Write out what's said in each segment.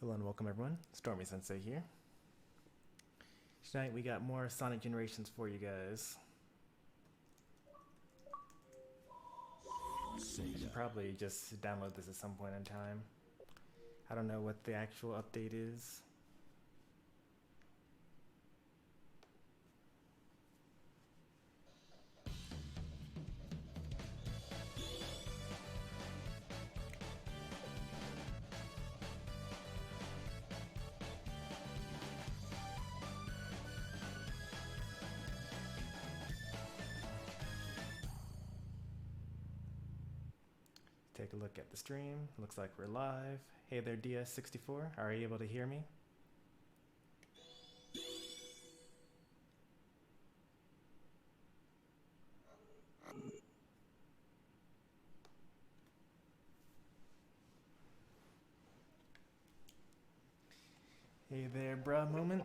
Hello and welcome everyone, Stormy Sensei here. Tonight we got more Sonic Generations for you guys. I should probably just download this at some point in time. I don't know what the actual update is. Take a look at the stream. Looks like we're live. Hey there, DS64. Are you able to hear me? Hey there, bruh moment.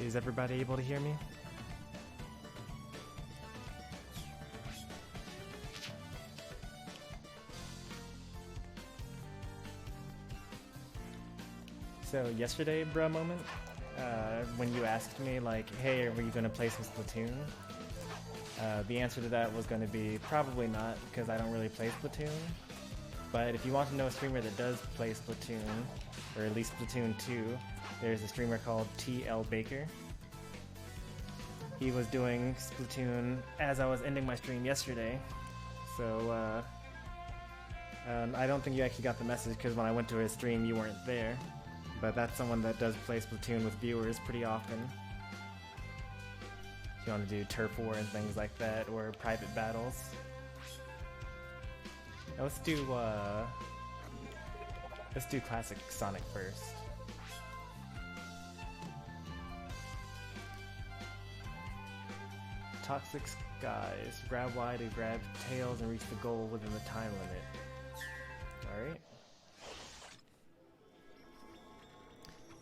Is everybody able to hear me? So yesterday, bruh moment, when you asked me like, hey, are you going to play some Splatoon? The answer to that was going to be probably not, because I don't really play Splatoon. But if you want to know a streamer that does play Splatoon, or at least Splatoon 2, there's a streamer called TL Baker. He was doing Splatoon as I was ending my stream yesterday. So I don't think you actually got the message, because when I went to his stream you weren't there. But that's someone that does play Splatoon with viewers pretty often. If you want to do turf war and things like that, or private battles. Now let's do classic Sonic first. Toxic skies. Grab Y to grab tails and reach the goal within the time limit. Alright.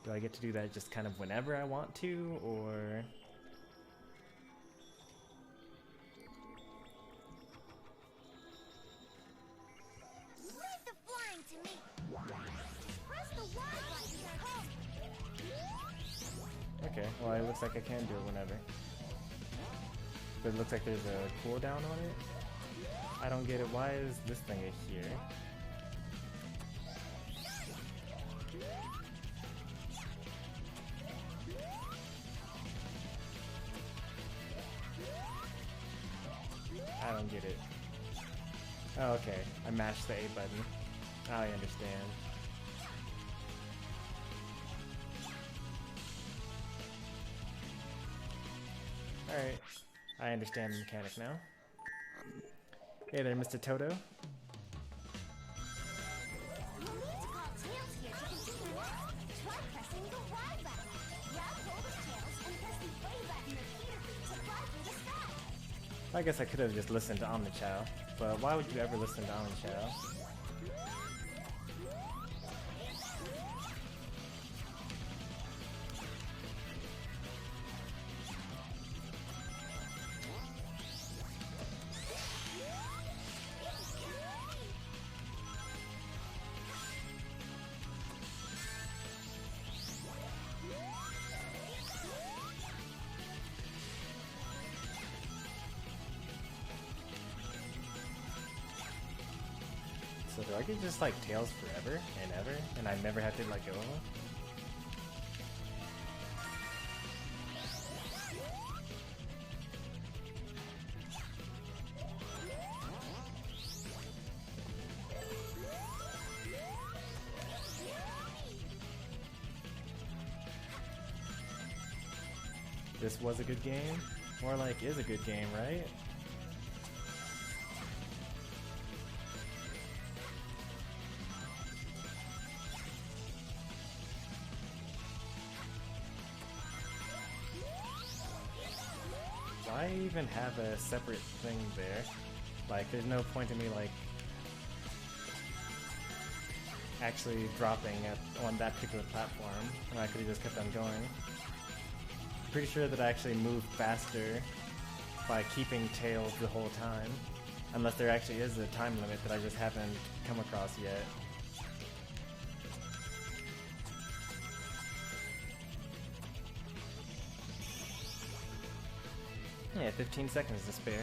Do I get to do that just kind of whenever I want to, or... Leave the flying to me. Just press the Y button at home. Okay, well it looks like I can do it whenever. But it looks like there's a cooldown on it. I don't get it. Why is this thing here? I don't get it. Oh, okay. I mashed the A button. I understand. Alright. I understand the mechanic now. Hey there, Mr. Toto. You'll need to call tails here to continue. Try pressing the Y button. Grab hold of tails and press the A button repeatedly to fly through the sky. I guess I could have just listened to Omnichow, but why would you ever listen to Omnichow? So do I get just like tails forever and ever, and I never have to let go of them? This was a good game? More like is a good game, right? Why even have a separate thing there? Like, there's no point in me, like, actually dropping on that particular platform, and I could have just kept on going. Pretty sure that I actually moved faster by keeping tails the whole time. Unless there actually is a time limit that I just haven't come across yet. Yeah, 15 seconds to spare.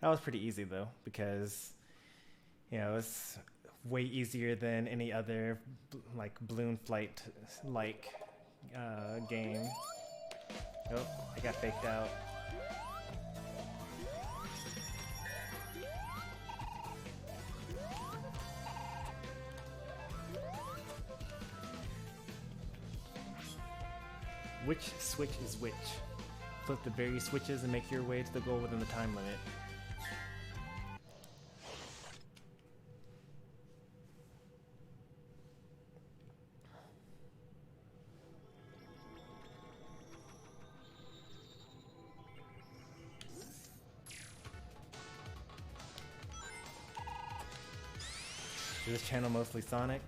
That was pretty easy though, because you know, it's way easier than any other like balloon flight like game. Oh, I got faked out. Which switch is which? Flip the various switches and make your way to the goal within the time limit. Is this channel mostly Sonic?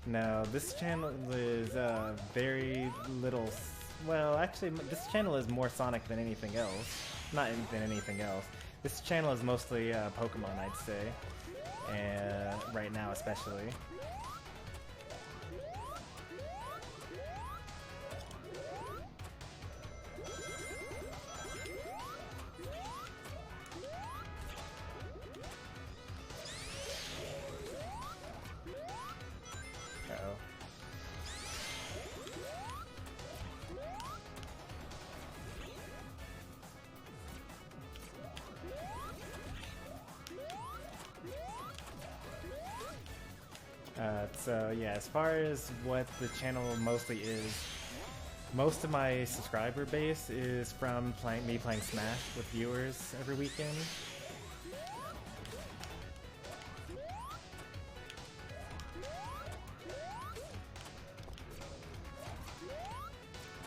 No, this channel is very little. Well, actually, this channel is more Sonic than anything else. Not than anything else. This channel is mostly Pokemon, I'd say, and right now especially. So yeah, as far as what the channel mostly is, most of my subscriber base is from me playing Smash with viewers every weekend.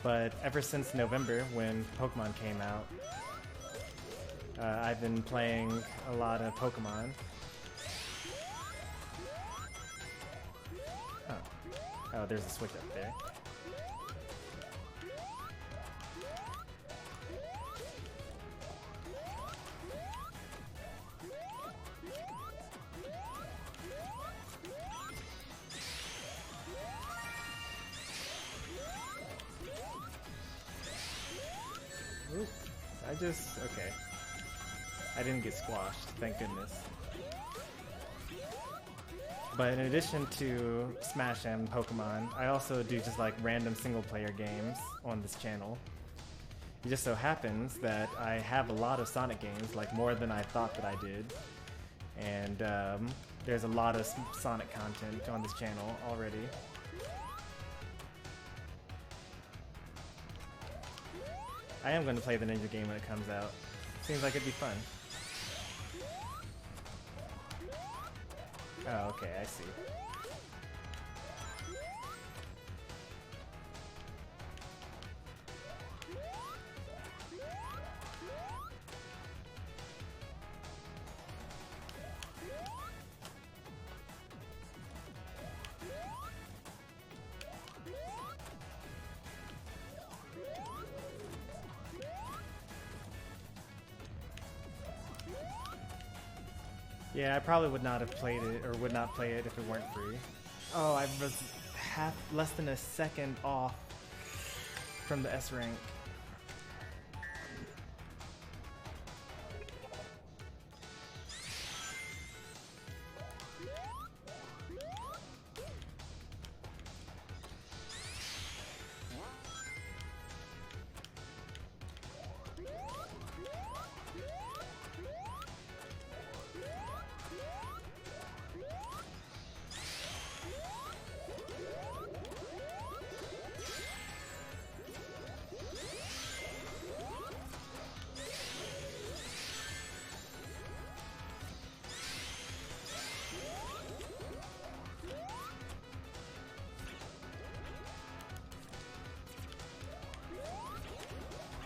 But ever since November, when Pokemon came out, I've been playing a lot of Pokemon. Oh, there's a switch up there. Oop, okay. I didn't get squashed, thank goodness. But in addition to Smash and Pokemon, I also do just like random single player games on this channel. It just so happens that I have a lot of Sonic games, like more than I thought that I did. And there's a lot of Sonic content on this channel already. I am going to play the Ninja game when it comes out. Seems like it'd be fun. Oh, okay, I see. Yeah, I probably would not have played it, or would not play it if it weren't free. Oh, I was less than a second off from the S rank.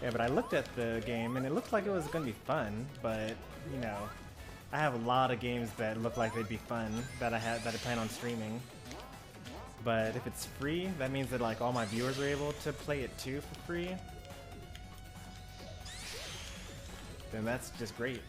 Yeah, but I looked at the game and it looked like it was going to be fun, but, you know, I have a lot of games that look like they'd be fun that I plan on streaming. But if it's free, that means that like all my viewers are able to play it too for free. then that's just great.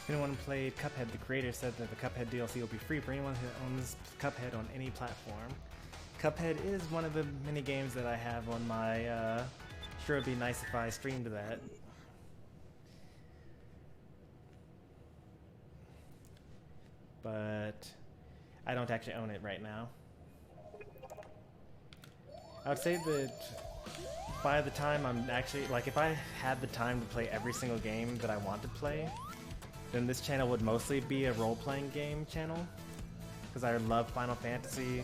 If anyone played Cuphead, the creator said that the Cuphead DLC will be free for anyone who owns Cuphead on any platform. Cuphead is one of the many games that I have on my, sure it'd be nice if I streamed that. But I don't actually own it right now. I would say that by the time I'm actually, like, if I had the time to play every single game that I want to play, then this channel would mostly be a role-playing game channel, because I love Final Fantasy.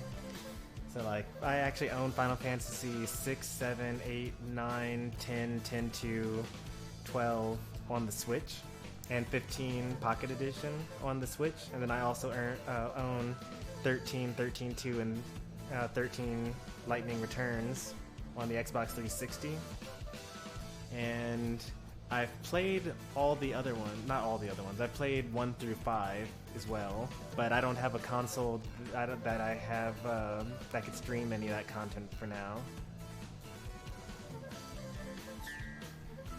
So like, I actually own Final Fantasy 6, 7, 8, 9, 10, 10-2, 12 on the Switch, and 15 Pocket Edition on the Switch, and then I also own 13, 13-2, and 13 Lightning Returns on the Xbox 360. And I've played all the other ones, not all the other ones, I've played 1 through 5 as well, but I don't have a console that I have that could stream any of that content for now.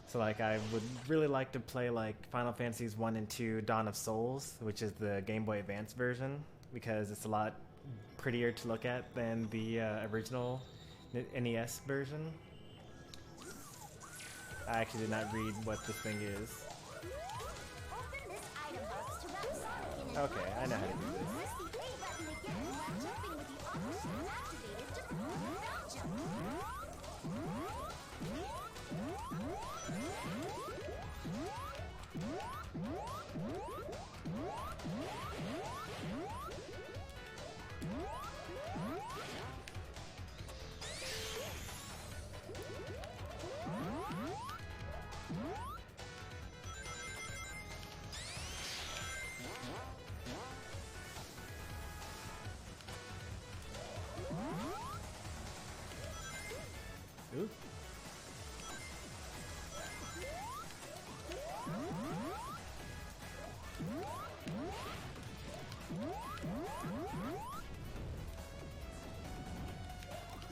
So like, I would really like to play like Final Fantasies 1 and 2 Dawn of Souls, which is the Game Boy Advance version, because it's a lot prettier to look at than the original NES version. I actually did not read what this thing is. Open this item box to wrap Sonic in an Okay, I know how to do this. Press the A button again while jumping with the auto shield activated to perform a bound jump. Ooh.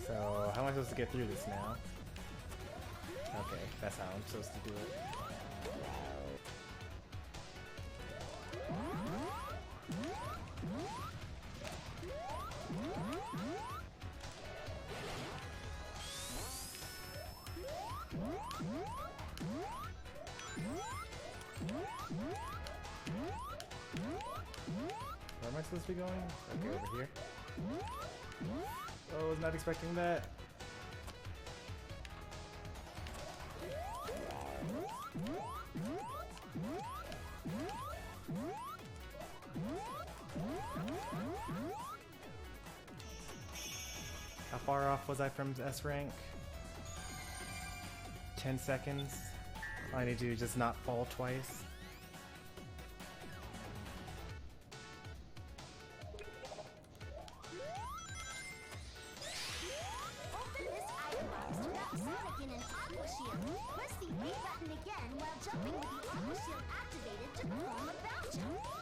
So, how am I supposed to get through this now? Okay, that's how I'm supposed to do it. Where am I supposed to be going? Okay, over here. Oh, I was not expecting that. How far off was I from S rank? 10 seconds. All I need to do is just not fall twice. Open this item box to wrap Sonic in an aqua shield. Press the A button again while jumping with the aqua shield activated to perform a bound jump.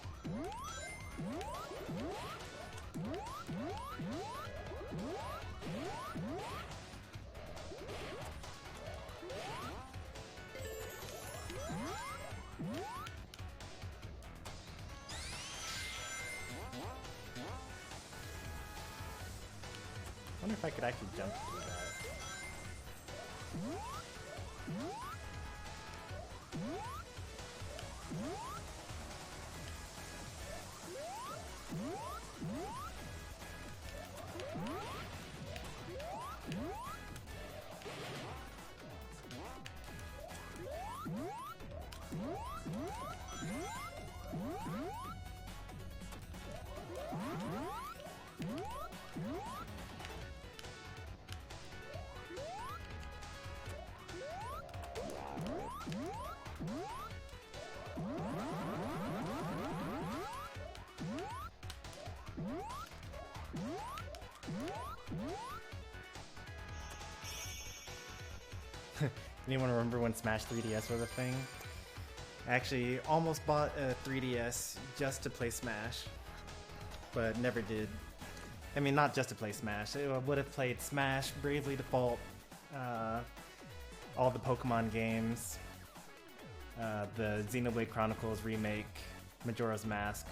if I could actually jump through that. Anyone remember when Smash 3DS was a thing? I actually almost bought a 3DS just to play Smash, but never did. I mean, not just to play Smash. I would have played Smash, Bravely Default, all the Pokemon games, the Xenoblade Chronicles remake, Majora's Mask,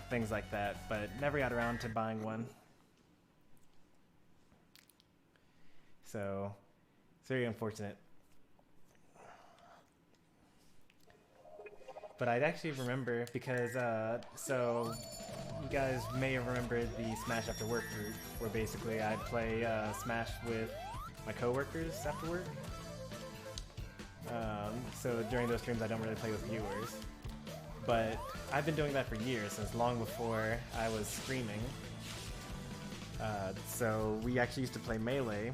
things like that, but never got around to buying one. So, it's very unfortunate. But I'd actually remember because, so you guys may have remembered the Smash After Work group, where basically I'd play Smash with my coworkers after work. So during those streams I don't really play with viewers. But I've been doing that for years, since long before I was streaming. So we actually used to play Melee.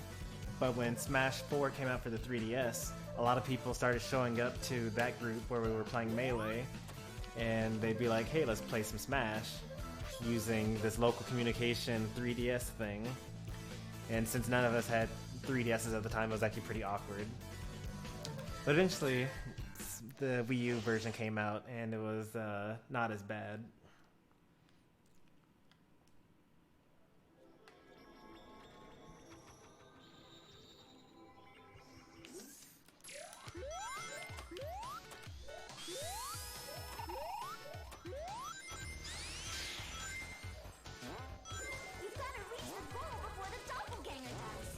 But when Smash 4 came out for the 3DS, a lot of people started showing up to that group where we were playing Melee, and they'd be like, hey, let's play some Smash, using this local communication 3DS thing. And since none of us had 3DSs at the time, it was actually pretty awkward. But eventually, the Wii U version came out, and it was not as bad. You've got to reach the goal before the doppelganger does.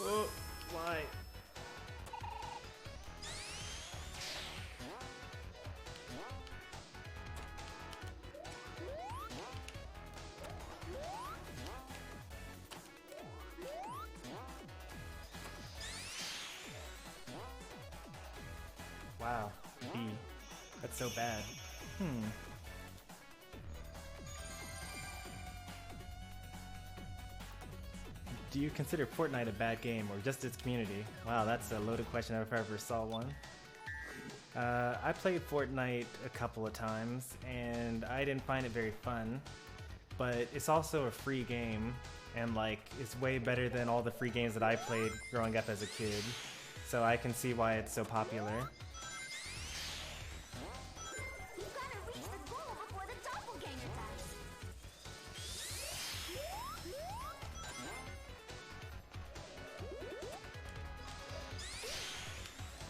Oh, why? Wow, B. That's so bad. Do you consider Fortnite a bad game, or just its community? Wow, that's a loaded question if I ever saw one. I played Fortnite a couple of times, and I didn't find it very fun. But it's also a free game, and like, it's way better than all the free games that I played growing up as a kid. So I can see why it's so popular. You've got to reach the goal before the doppelganger does.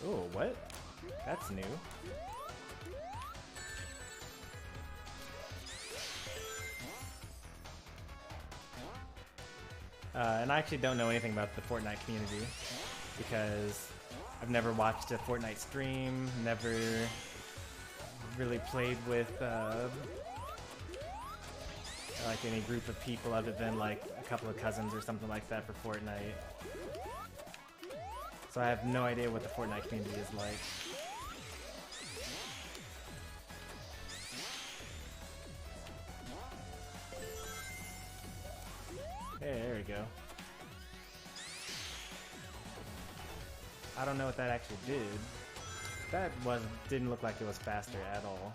Oh, what? That's new. And I actually don't know anything about the Fortnite community, because I've never watched a Fortnite stream, never really played with like any group of people other than like a couple of cousins or something like that for Fortnite. So I have no idea what the Fortnite community is like. Hey, there we go. I don't know what that actually did. That didn't look like it was faster at all.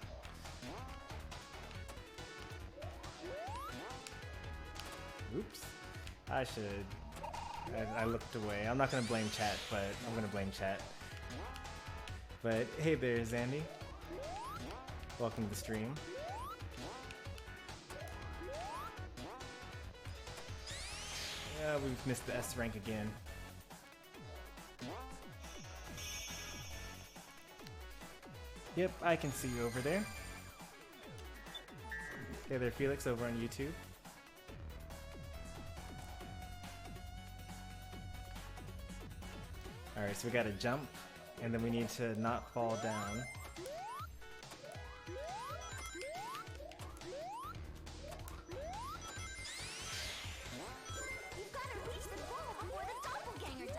Oops. I looked away. I'm not gonna blame chat, but I'm gonna blame chat. But hey there, Zandy. Welcome to the stream. Yeah, we've missed the S rank again. Yep, I can see you over there. Hey there, Felix, over on YouTube. Alright, so we gotta jump, and then we need to not fall down. You've got to reach the goal before the doppelganger does.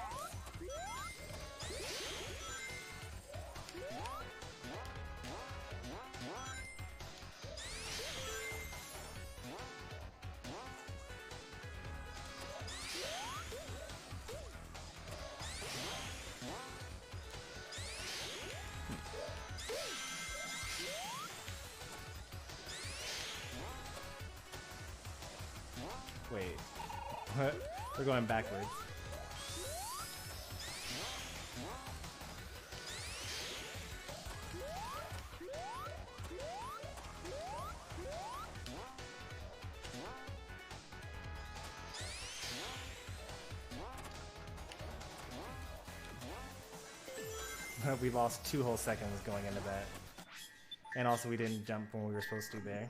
Wait, what? We're going backwards. We lost 2 whole seconds going into that. And also we didn't jump when we were supposed to there.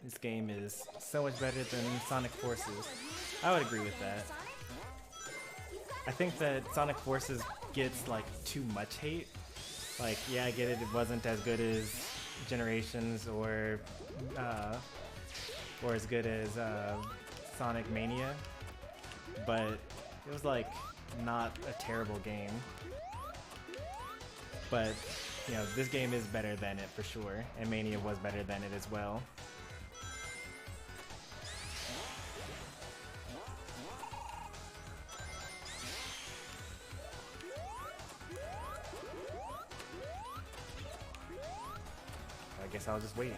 This game is so much better than Sonic Forces. I would agree with that. I think that Sonic Forces gets like too much hate. Like, yeah, I get it, it wasn't as good as Generations or as good as Sonic Mania, but it was like not a terrible game. But, you know, this game is better than it for sure, and Mania was better than it as well. I guess I'll just wait.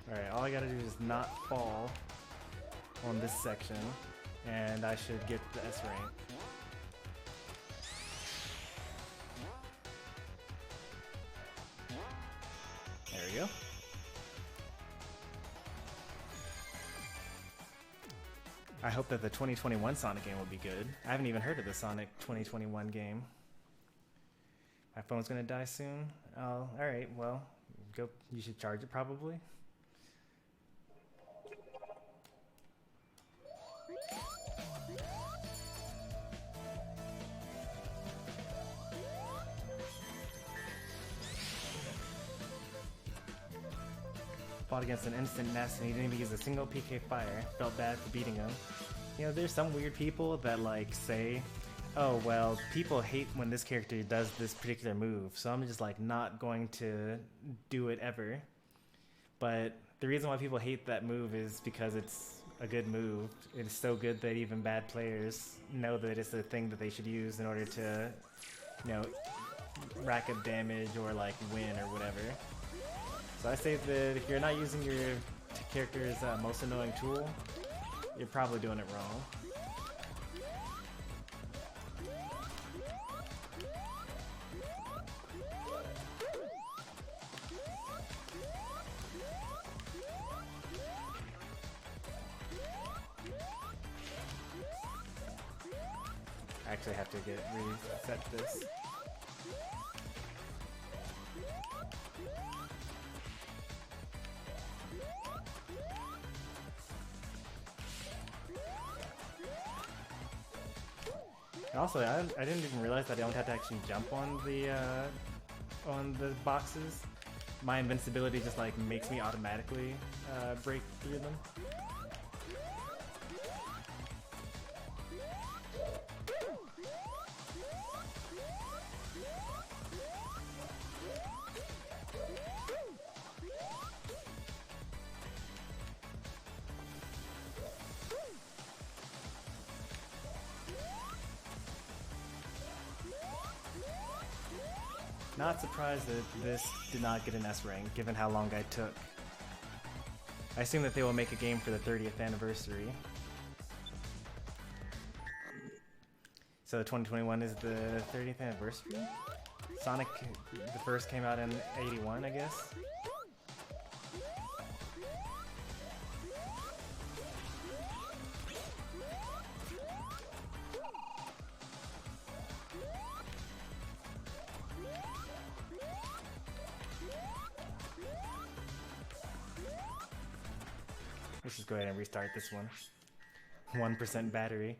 Alright, all I gotta do is not fall on this section, and I should get the S rank. There we go. I hope that the 2021 Sonic game will be good. I haven't even heard of the Sonic 2021 game. My phone's gonna die soon. Oh, alright, well, go. You should charge it probably. Fought against an instant nest and he didn't even use a single PK fire. Felt bad for beating him. You know, there's some weird people that like say, oh well, people hate when this character does this particular move, so I'm just like not going to do it ever. But the reason why people hate that move is because it's a good move. It's so good that even bad players know that it's a thing that they should use in order to, you know, rack up damage or like win or whatever. So I say that if you're not using your character's most annoying tool, you're probably doing it wrong. actually have to get reset this. Also, I didn't even realize that I don't have to actually jump on the boxes. My invincibility just like makes me automatically break through them. Not surprised that this did not get an S rank, given how long I took. I assume that they will make a game for the 30th anniversary. So 2021 is the 30th anniversary? Sonic, the first came out in 81, I guess? Let's just go ahead and restart this one. 1% battery.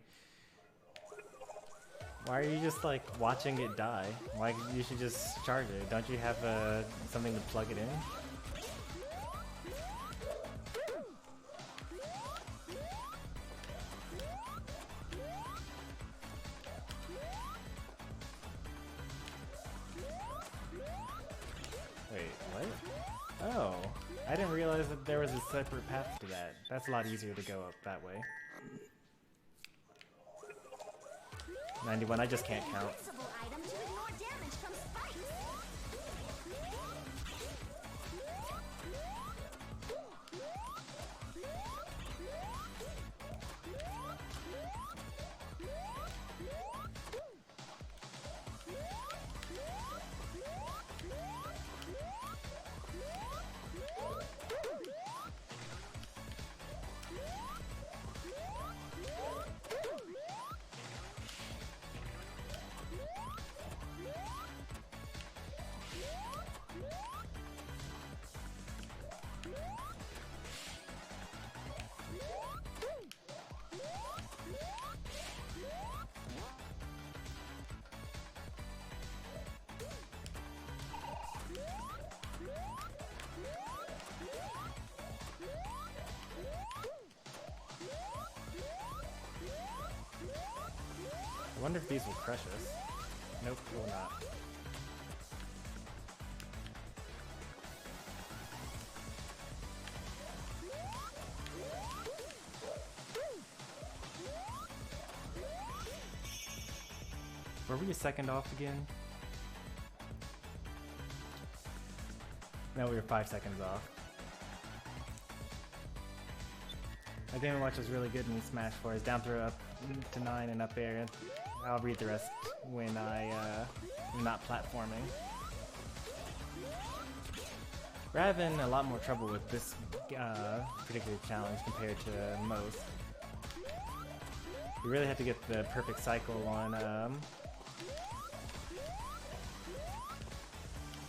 Why are you just like watching it die? Why you should just charge it? Don't you have something to plug it in? Wait, what? Oh, I didn't realize that there was a separate path to that. That's a lot easier to go up that way. 91, I just can't count. I wonder if these will crush us. Nope, will not. Were we a second off again? No, we were 5 seconds off. My Game & Watch was really good in Smash 4. It's down throw up to 9 and up air. I'll read the rest when I'm not platforming. We're having a lot more trouble with this particular challenge compared to most. We really have to get the perfect cycle on.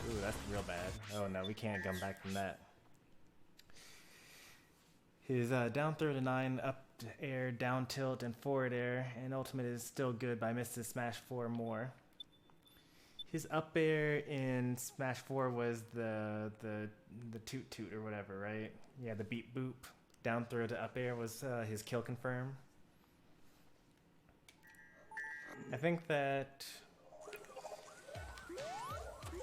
Ooh, that's real bad. Oh no, we can't come back from that. His down throw to 9, up air, down tilt, and forward air, and ultimate is still good, but I missed his Smash 4 more. His up air in Smash 4 was the toot toot or whatever, right? Yeah, the beat boop. Down throw to up air was his kill confirm. I think that...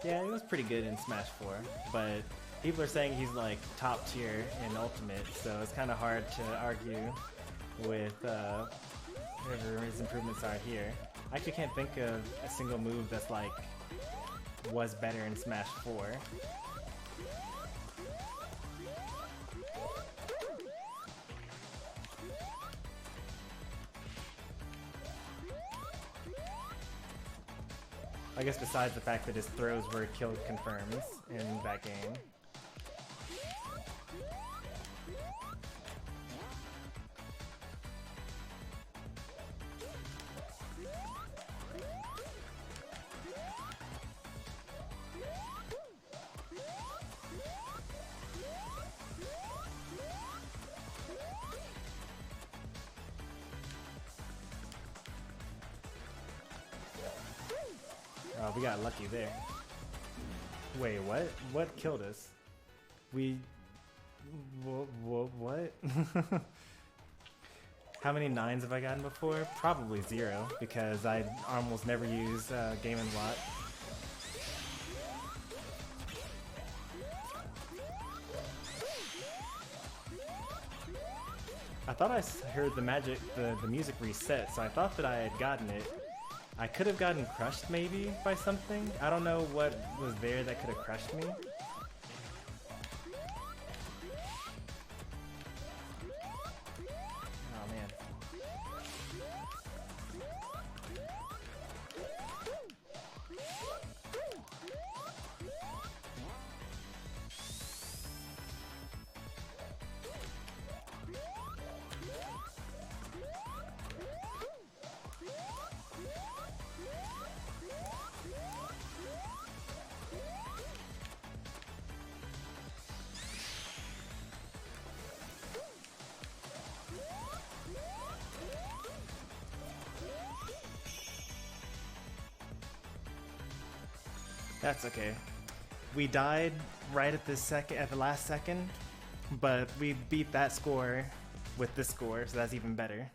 yeah, it was pretty good in Smash 4, but people are saying he's like top tier in Ultimate, so it's kind of hard to argue with whatever his improvements are here. I actually can't think of a single move that's like was better in Smash 4. I guess besides the fact that his throws were kill confirms in that game. Oh, we got lucky there. Wait, what? What killed us? We... What? How many 9s have I gotten before? Probably 0, because I almost never use Game & Watch. I thought I heard the music reset, so I thought that I had gotten it. I could have gotten crushed maybe by something. I don't know what was there that could have crushed me. Oh man. That's okay. We died right at the last second, but we beat that score with this score, so that's even better.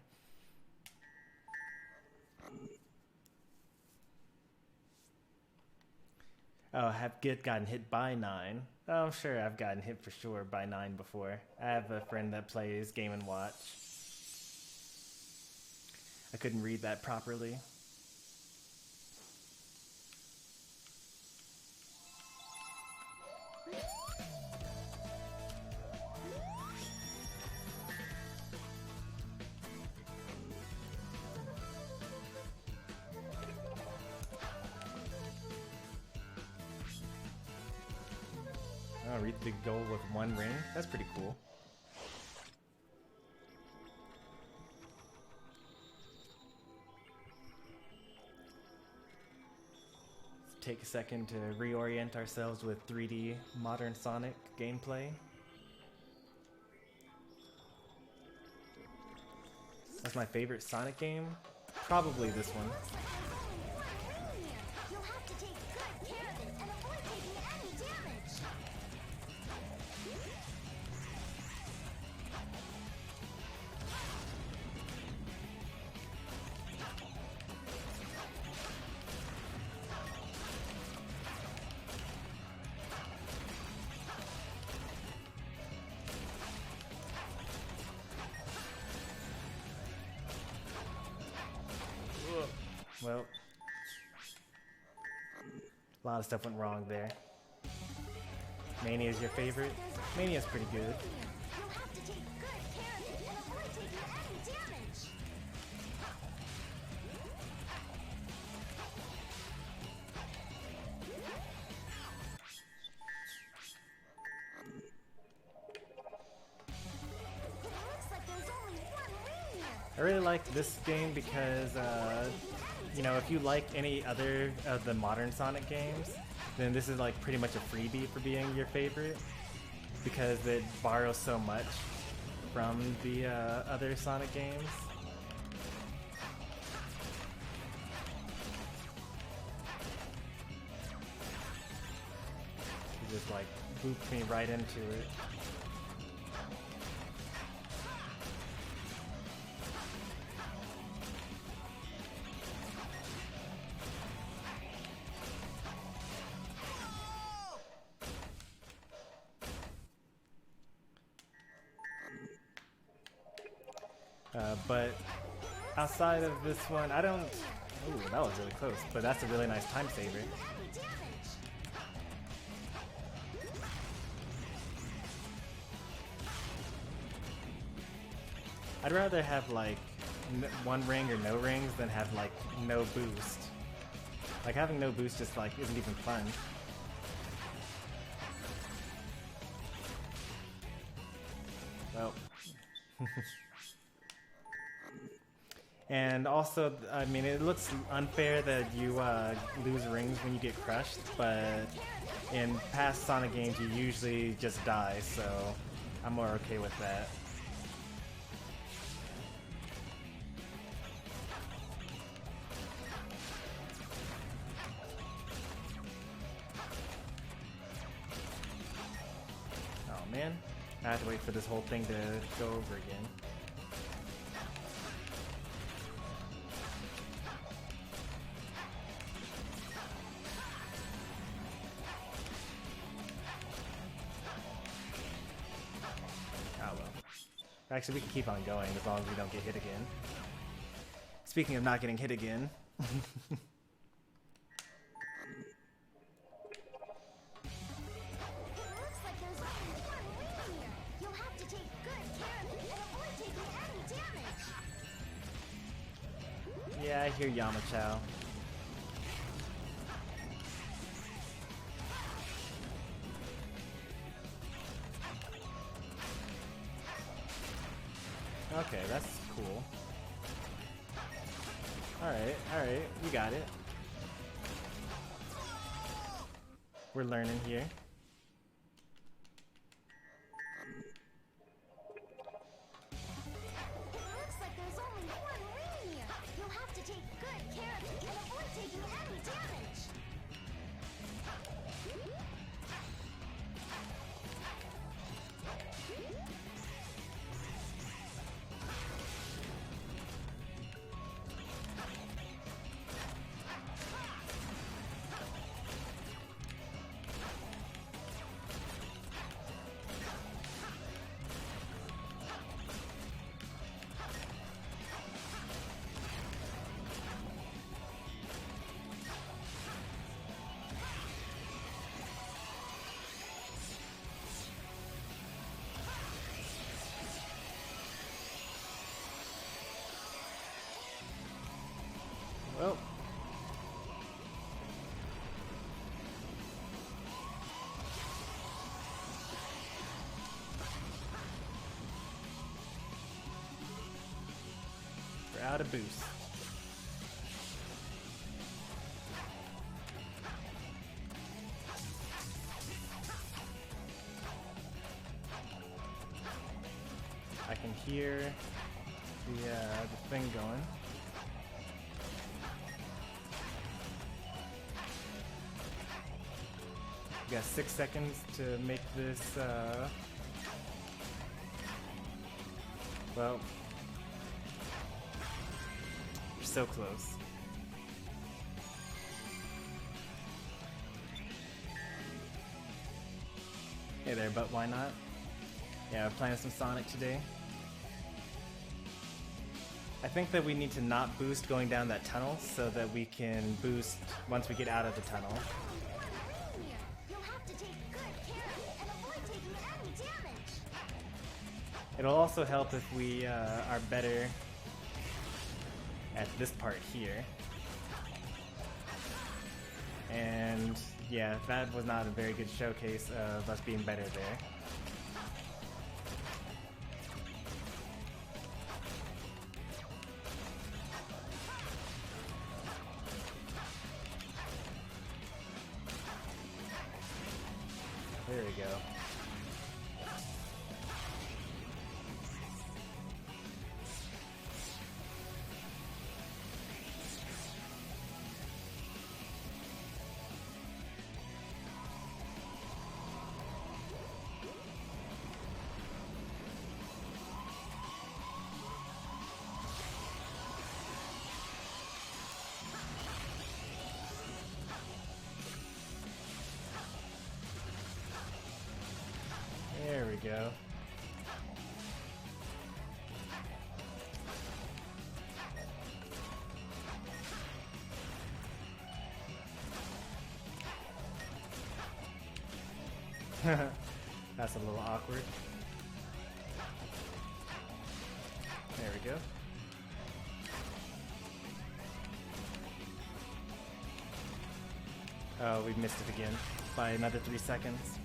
Oh, have gotten hit by 9. Oh, I'm sure I've gotten hit for sure by 9 before. I have a friend that plays Game & Watch. I couldn't read that properly. Oh, reach the goal with 1 ring? That's pretty cool. Let's take a second to reorient ourselves with 3D modern Sonic gameplay. That's my favorite Sonic game. Probably this one. You'll have to take good care of it and avoid taking any damage. Well, a lot of stuff went wrong there. Mania's your favorite? Mania's pretty good. You'll have to take good care of it and avoid taking any damage. It looks like there's only 1 ring here. I really like this game because, you know, if you like any other of the modern Sonic games, then this is like pretty much a freebie for being your favorite, because it borrows so much from the other Sonic games. You just like booped me right into it. But outside of this one, I don't... Ooh, that was really close, but that's a really nice time saver. I'd rather have like 1 ring or no rings than have like no boost. Like having no boost just like isn't even fun. Well. And also, I mean, it looks unfair that you lose rings when you get crushed, but in past Sonic games you usually just die, so I'm more okay with that. man. I have to wait for this whole thing to go over again. Oh well. Actually, we can keep on going as long as we don't get hit again. Speaking of not getting hit again. Looks like there's only one ring here. You'll have to take good care of it and avoid taking any damage. Yeah, I hear Yamachao. Okay, that's cool. Alright, we got it. We're learning here. Looks like there's only one ring here. You'll have to take good care of it and avoid taking any damage. Well. We're out of boost. I can hear the thing going. We got 6 seconds to make this, well, we're so close. Hey there, but why not? Yeah, we're playing some Sonic today. I think that we need to not boost going down that tunnel so that we can boost once we get out of the tunnel. It'll also help if we are better at this part here. And yeah, that was not a very good showcase of us being better there. There we go. There we go. That's a little awkward. There we go. Oh, we missed it again by another 3 seconds.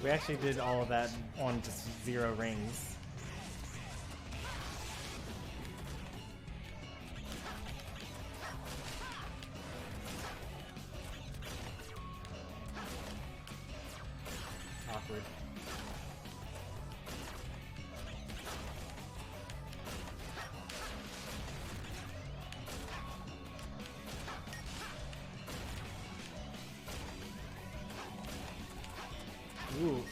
We actually did all of that on just 0 rings. forward. Ooh.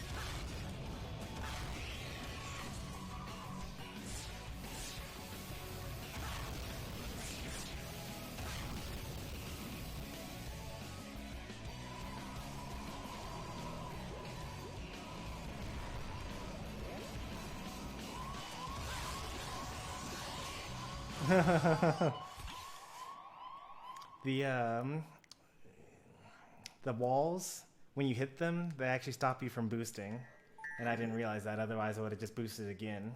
The walls, when you hit them, they actually stop you from boosting. And I didn't realize that, otherwise I would have just boosted again.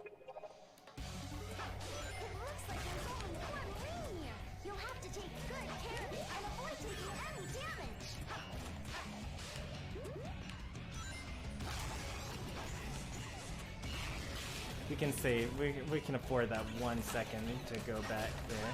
It looks like there's only one ring here. You'll have to take good care of it and avoid taking any damage. We can save, we can afford that 1 second to go back there.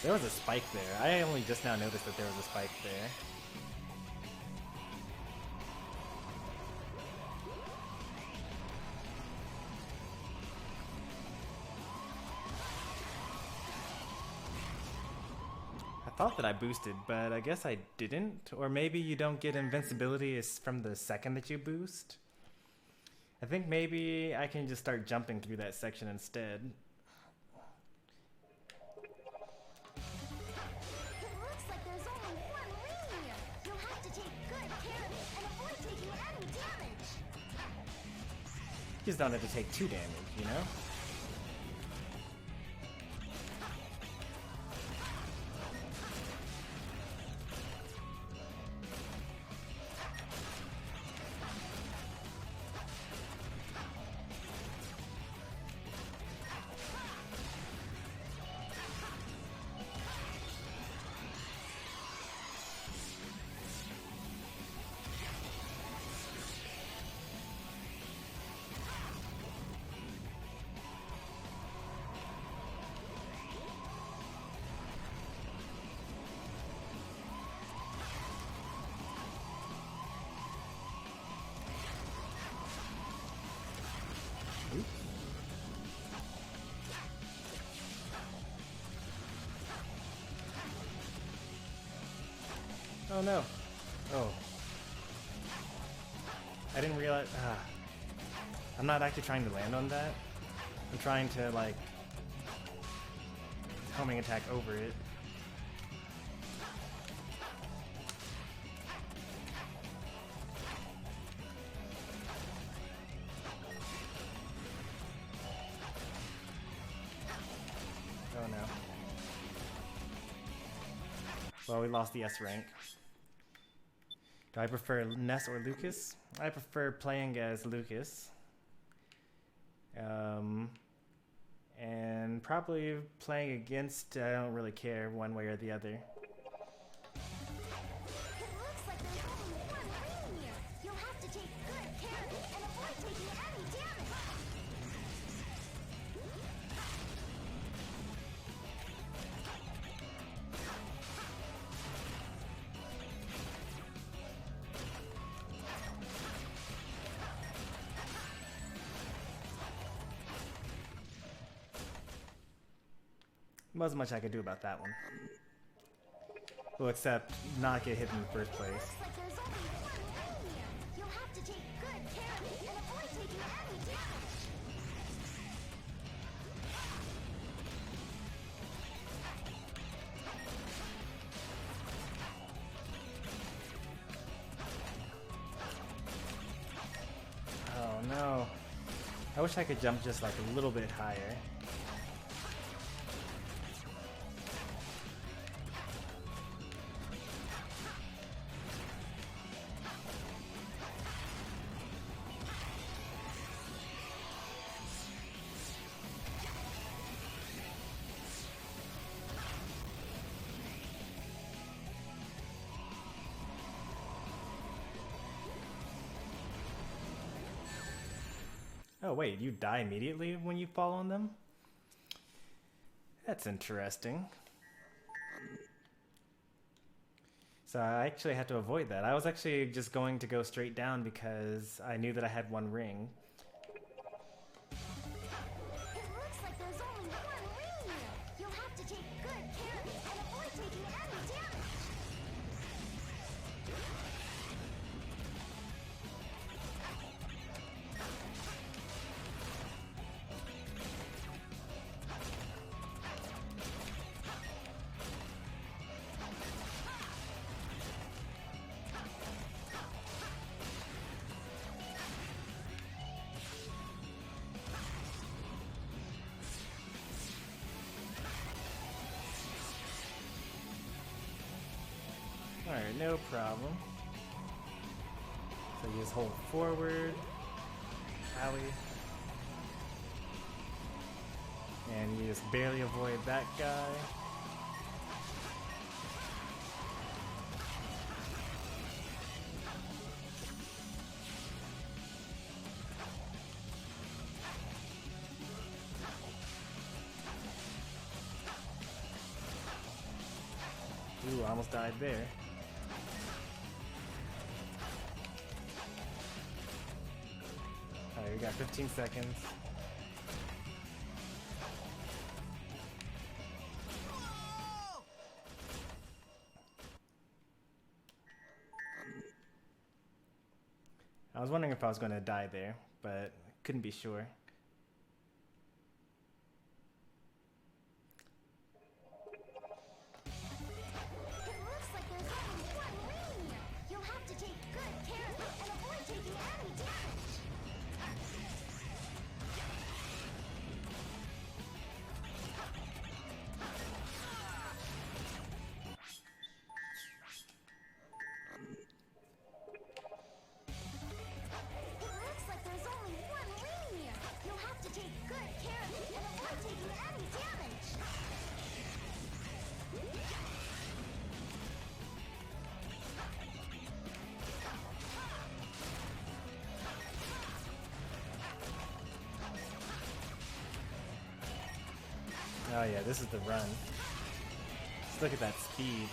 There was a spike there. I only just now noticed that there was a spike there. I thought that I boosted, but I guess I didn't. Or maybe you don't get invincibility from the second that you boost. I think maybe I can just start jumping through that section instead. It looks like there's only one ring here. You'll have to take good care of it and avoid taking any damage. You just don't have to take 2 damage, you know? Oh no. Oh. I didn't realize. I'm not actually trying to land on that. I'm trying to, like, homing attack over it. Oh no. Well, we lost the S rank. Do I prefer Ness or Lucas? I prefer playing as Lucas. And probably playing against, I don't really care one way or the other. It looks like there's only one ring here. You'll have to take good care of it and avoid taking any damage. Wasn't much I could do about that one. Well, except not get hit in the first place. Looks like there's only one ring here. You'll have to take good care of it and avoid taking any damage. Oh no. I wish I could jump just like a little bit higher. Oh wait, you die immediately when you fall on them? That's interesting. So I actually had to avoid that. I was actually just going to go straight down because I knew that I had one ring. It looks like there's only one ring here. You'll have to take good care of it and avoid taking any damage. Alright, no problem. So you just hold forward, alley, and you just barely avoid that guy. Ooh, almost died there. Alright, we got 15 seconds. I was wondering if I was going to die there, but couldn't be sure. It looks like there's only one ring here. You'll have to take good care of it and avoid taking any damage. It looks like there's only one ring here. You'll have to take good care of it and avoid taking any damage. Oh yeah, this is the run. Just look at that speed.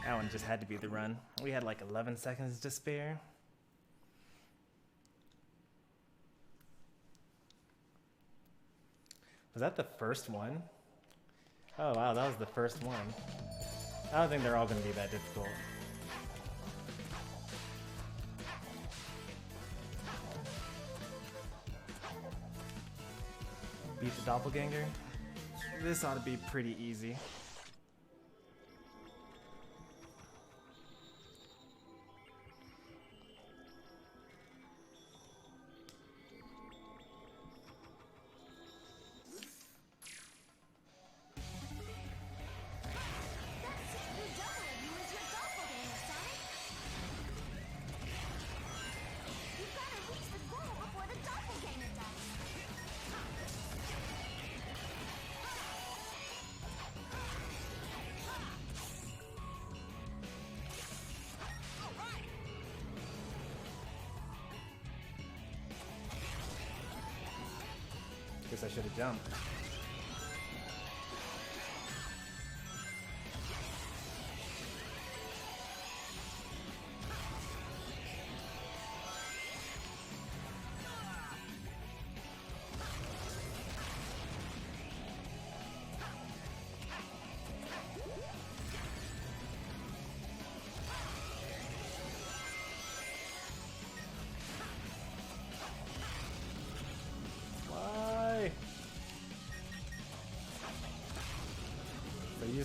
That one just had to be the run. We had like 11 seconds to spare. Was that the first one? Oh wow, that was the first one. I don't think they're all going to be that difficult. Beat the doppelganger. This ought to be pretty easy. Guess I should have jumped.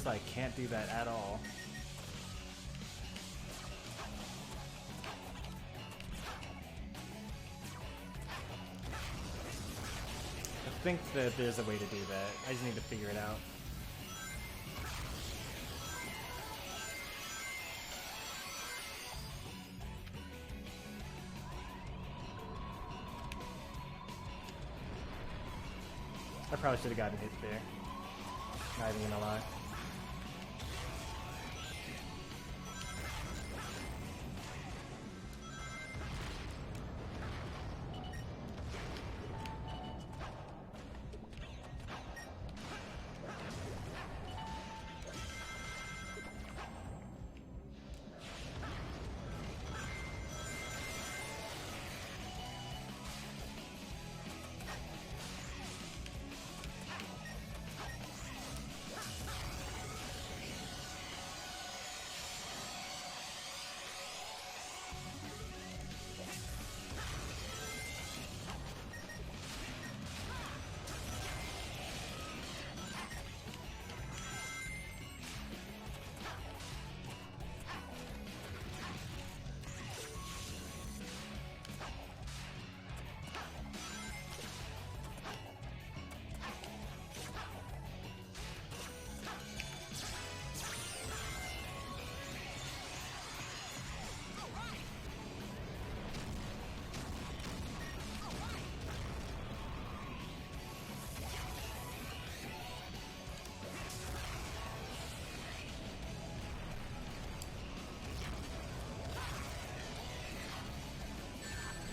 just like can't do that at all. I think that there's a way to do that. I just need to figure it out. I probably should have gotten hit there. Not even gonna lie.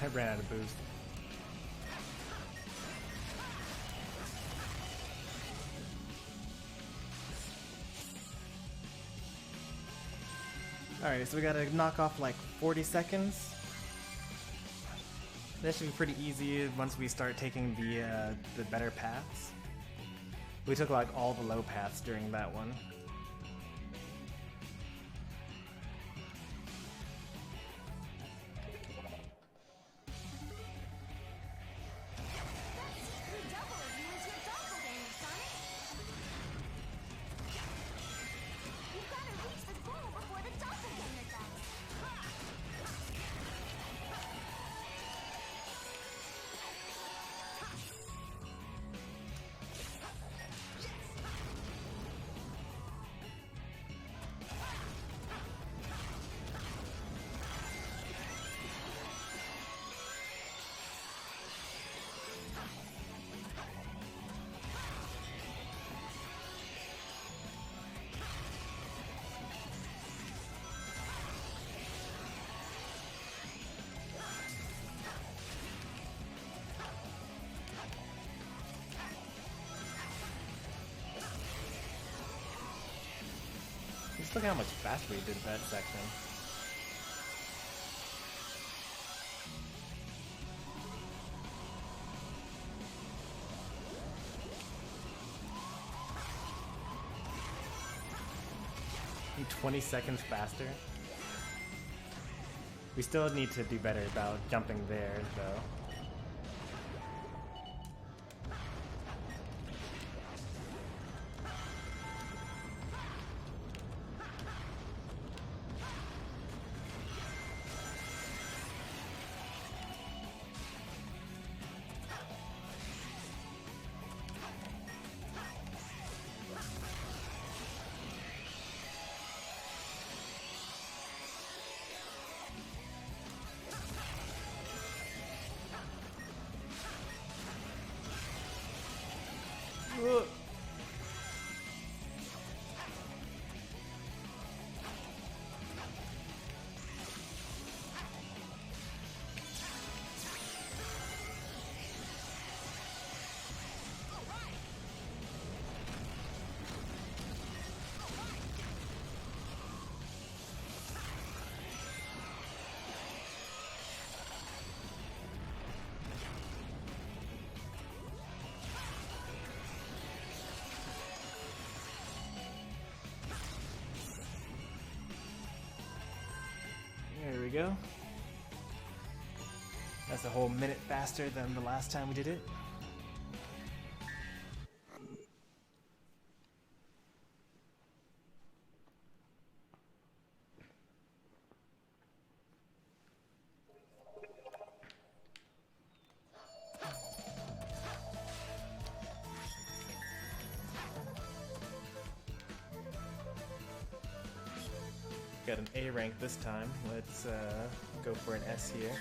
I ran out of boost. Alright, so we gotta knock off like 40 seconds. That should be pretty easy once we start taking the better paths. We took like all the low paths during that one. Just look at how much faster we did that section. And 20 seconds faster. We still need to do better about jumping there, though. There we go. That's a whole minute faster than the last time we did it. got an A rank this time. Let's go for an S here.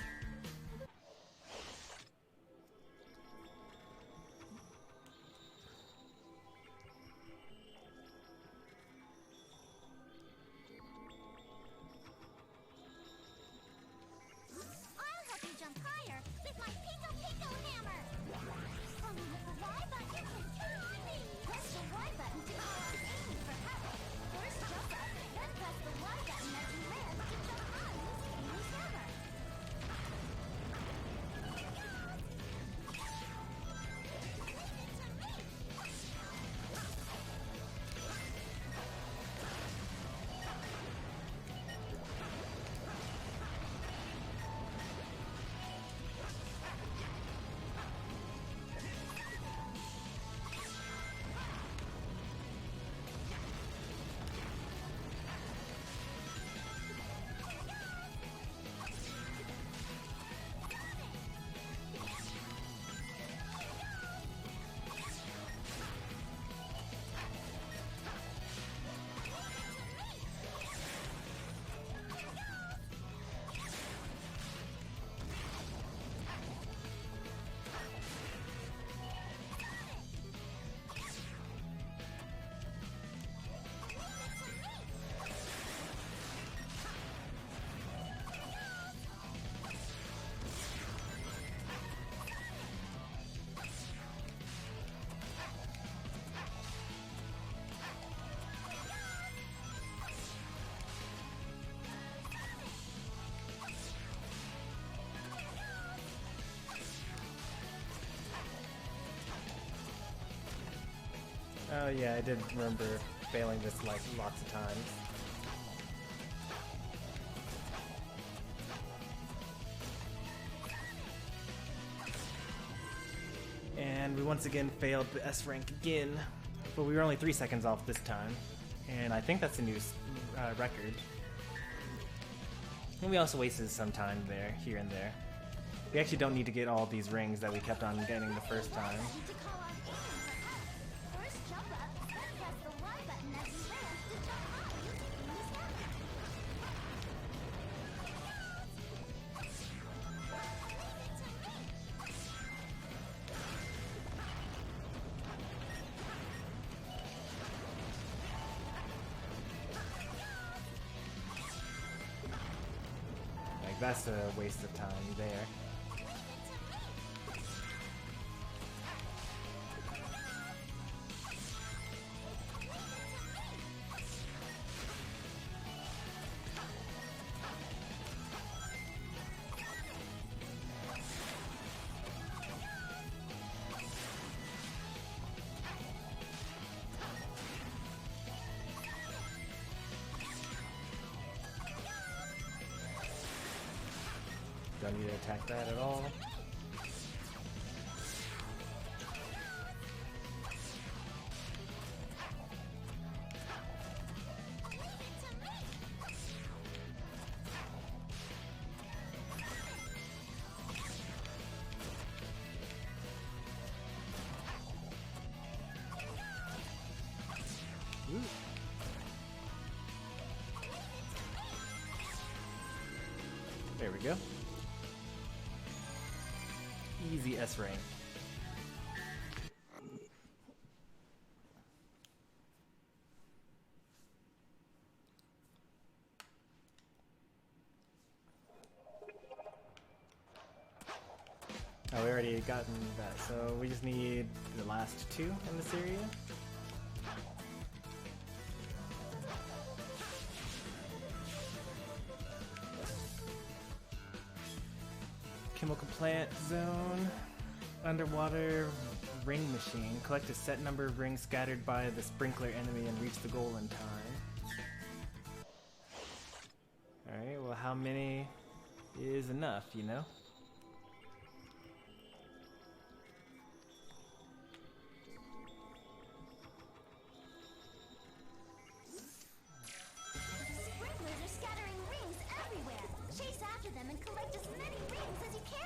I'll help you jump higher with my Pico Pico hammer. Only with the Y button and count on me. Press the Y button to call on Amy for help. First jump up, then press the Y button as you land to jump on using Amy's hammer. Oh yeah, I did remember failing this like lots of times. And we once again failed the S rank again, but we were only 3 seconds off this time, and I think that's a new record. And we also wasted some time there, here and there. We actually don't need to get all these rings that we kept on getting the first time. To call on Amy for help. First jump up, then press the Y button as you land to jump on using Amy's hammer. Like, that's a waste of time there. Don't need to attack that at all. Ooh. There we go. Easy S rank. Oh, we already gotten that, so we just need the last two in this area. Chemical plant zone, underwater ring machine. Collect a set number of rings scattered by the sprinkler enemy and reach the goal in time. Alright, well how many is enough, you know? Sprinklers are scattering rings everywhere. Chase after them and collect as many rings as you can.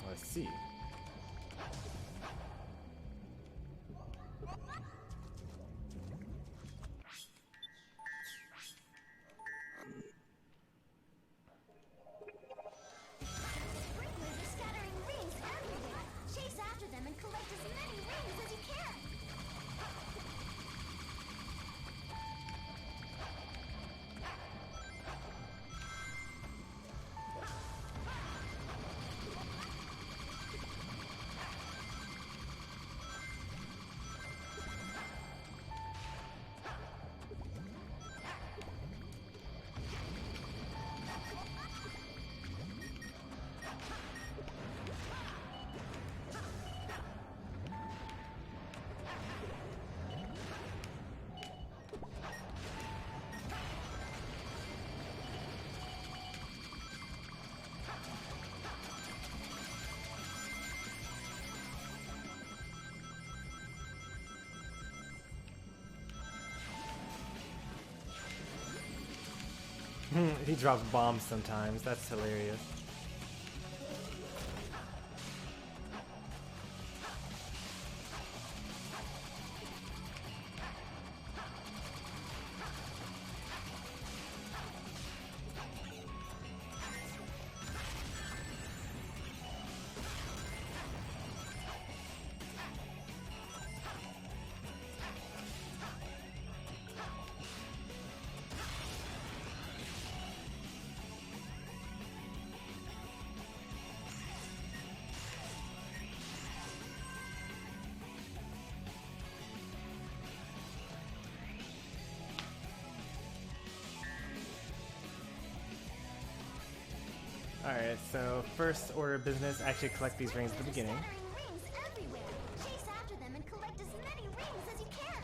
Let's see. He drops bombs sometimes. That's hilarious. Alright, so first order of business, actually collect these rings at the beginning. Scattering rings everywhere. Chase after them and collect as many rings as you can.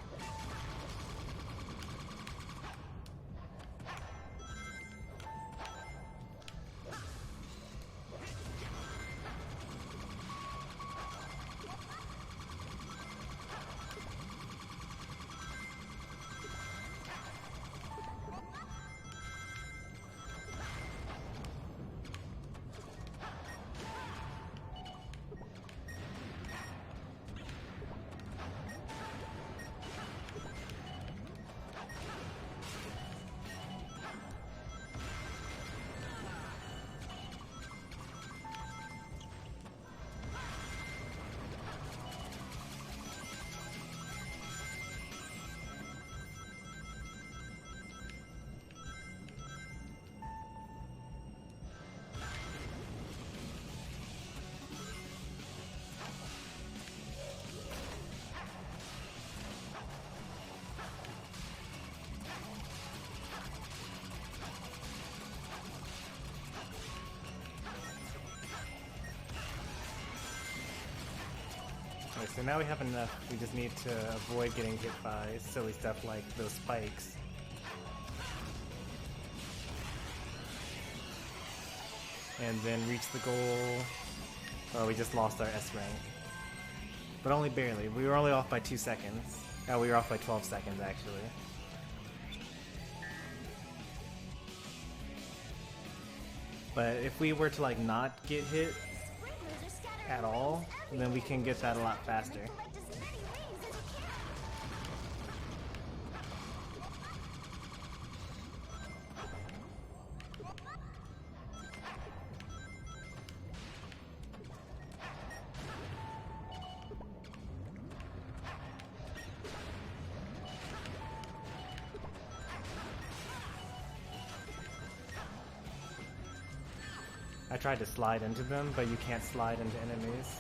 Okay, so now we have enough. We just need to avoid getting hit by silly stuff like those spikes. And then reach the goal. Oh, we just lost our S rank. But only barely. We were only off by 2 seconds. Oh, we were off by 12 seconds actually. But if we were to like not get hit Sprinklers are scattering at all, rings then we can get that a lot faster. and collect as many rings as you can. I tried to slide into them, but you can't slide into enemies.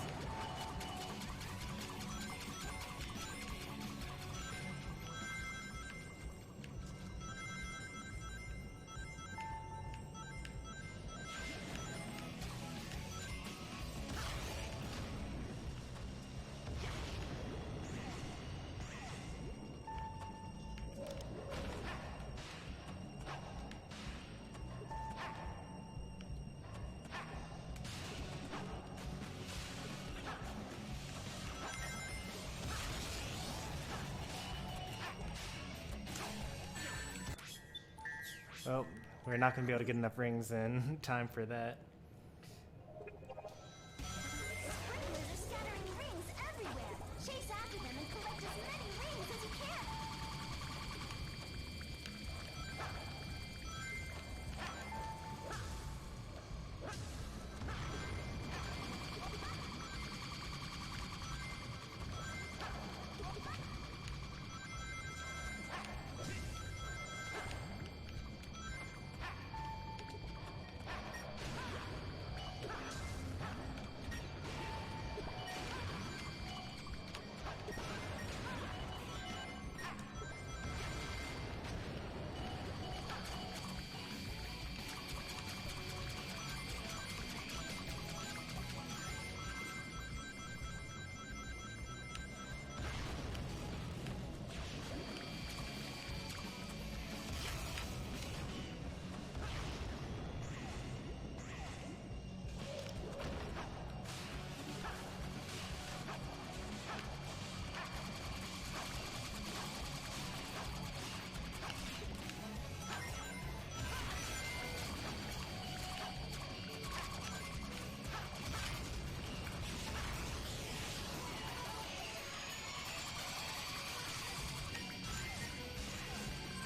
Well, we're not going to be able to get enough rings in time for that. Sprinklers are scattering rings everywhere. Chase after them and collect as many rings as you can.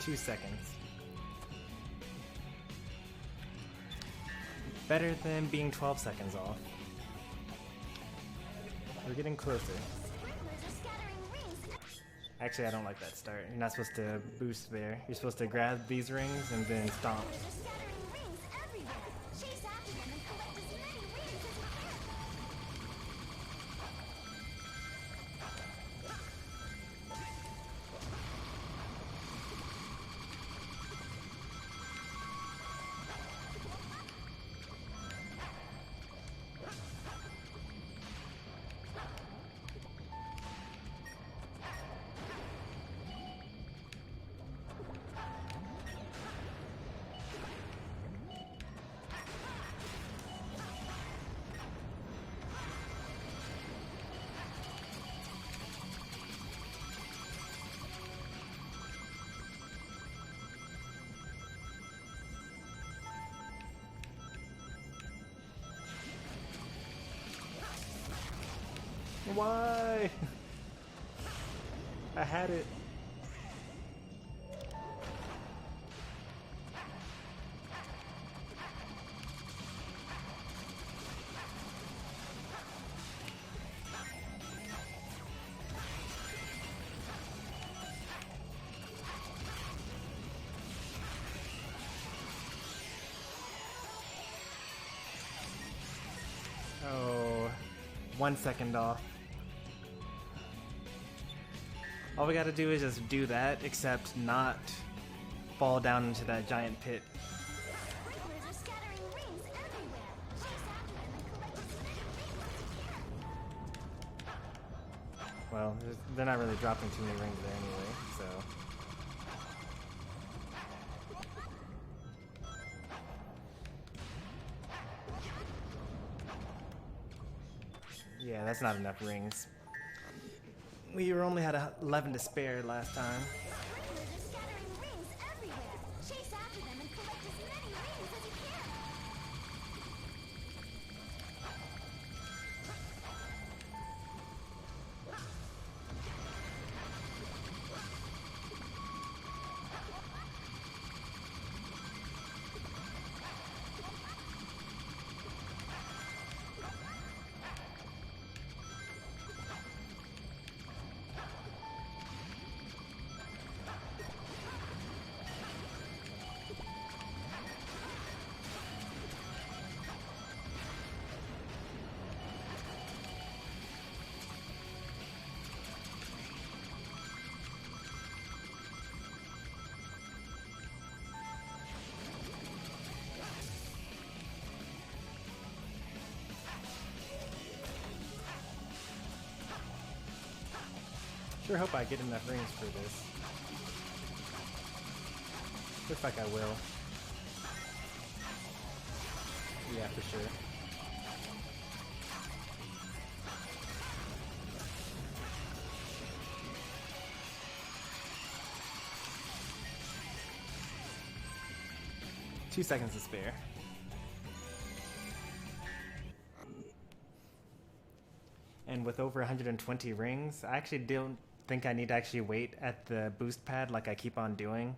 2 seconds. Better than being 12 seconds off. We're getting closer. Sprinklers are scattering rings. Actually, I don't like that start. You're not supposed to boost there. You're supposed to grab these rings and then stomp. Sprinklers are scattering rings everywhere. Chase after them and collect as many rings as you can. Why? I had it. Oh, 1 second off. All we gotta do is just do that, except not fall down into that giant pit. Sprinklers are scattering rings everywhere. Chase after them and collect as many rings as you can. Well, they're not really dropping too many rings there anyway, so. Yeah, that's not enough rings. We only had 11 to spare last time. Sprinklers are scattering rings everywhere. Chase after them and collect as many rings as you can. Sure hope I get enough rings for this. Looks like I will. Yeah, for sure. Two seconds to spare. And with over 120 rings, I actually don't think I need to actually wait at the boost pad like I keep on doing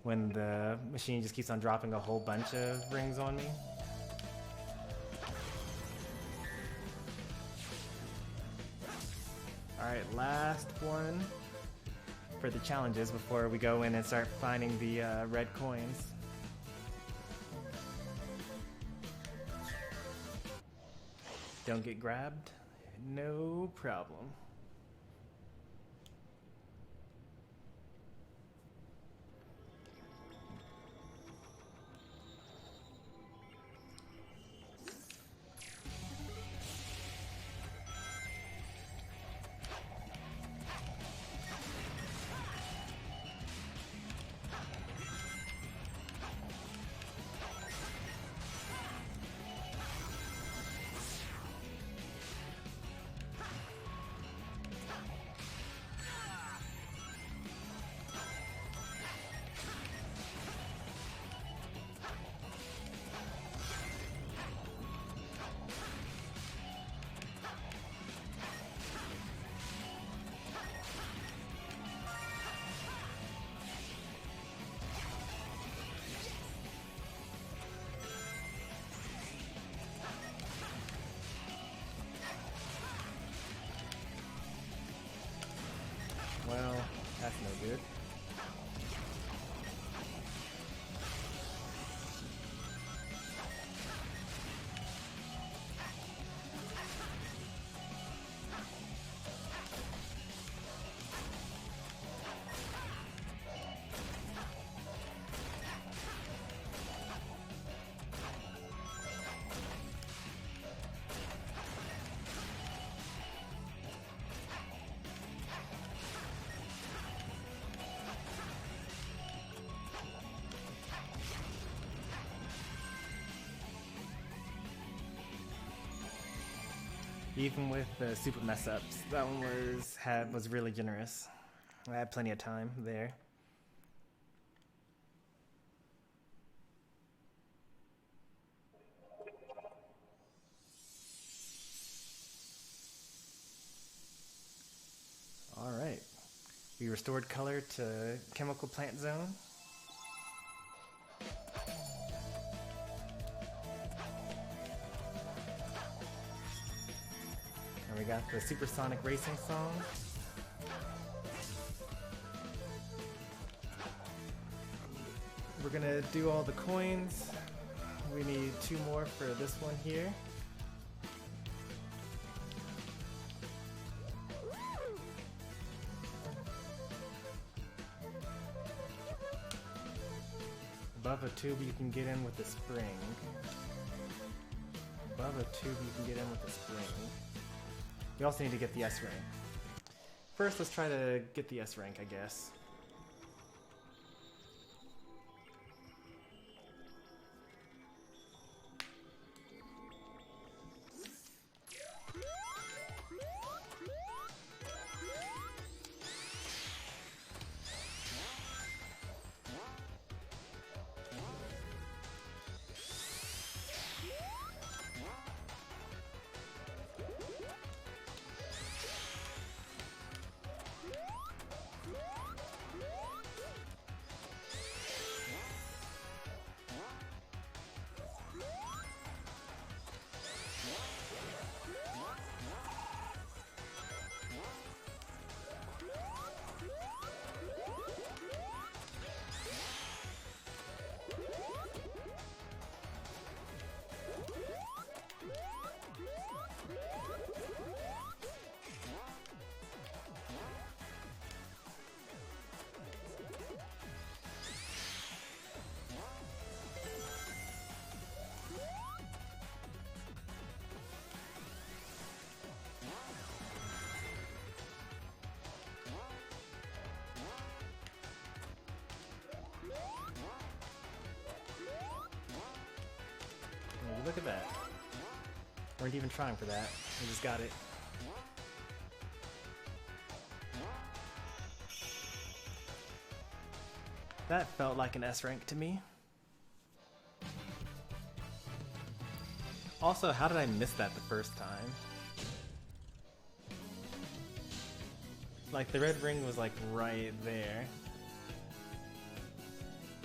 when the machine just keeps on dropping a whole bunch of rings on me. Alright, last one for the challenges before we go in and start finding the red coins. Don't get grabbed? No problem. Even with the super mess ups, that one was really generous. I had plenty of time there. All right, we restored color to chemical plant zone. And we got the supersonic racing song. We're gonna do all the coins. We need 2 more for this one here. Above a tube you can get in with the spring. Above a tube you can get in with the spring. We also need to get the S rank. First, let's try to get the S rank, I guess. Look at that. Weren't even trying for that. We just got it. That felt like an S rank to me. Also, how did I miss that the first time? Like, the red ring was like right there.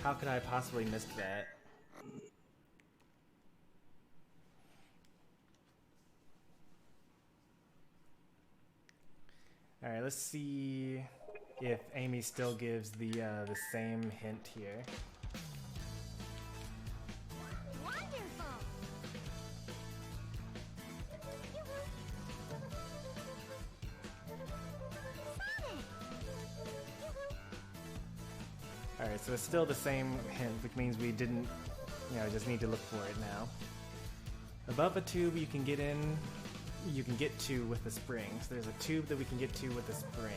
How could I have possibly missed that? Alright, let's see if Amy still gives the same hint here. Wonderful. Alright, so it's still the same hint, which means we didn't, just need to look for it now. Above a tube you can get in, you can get to with the spring. So there's a tube that we can get to with the spring.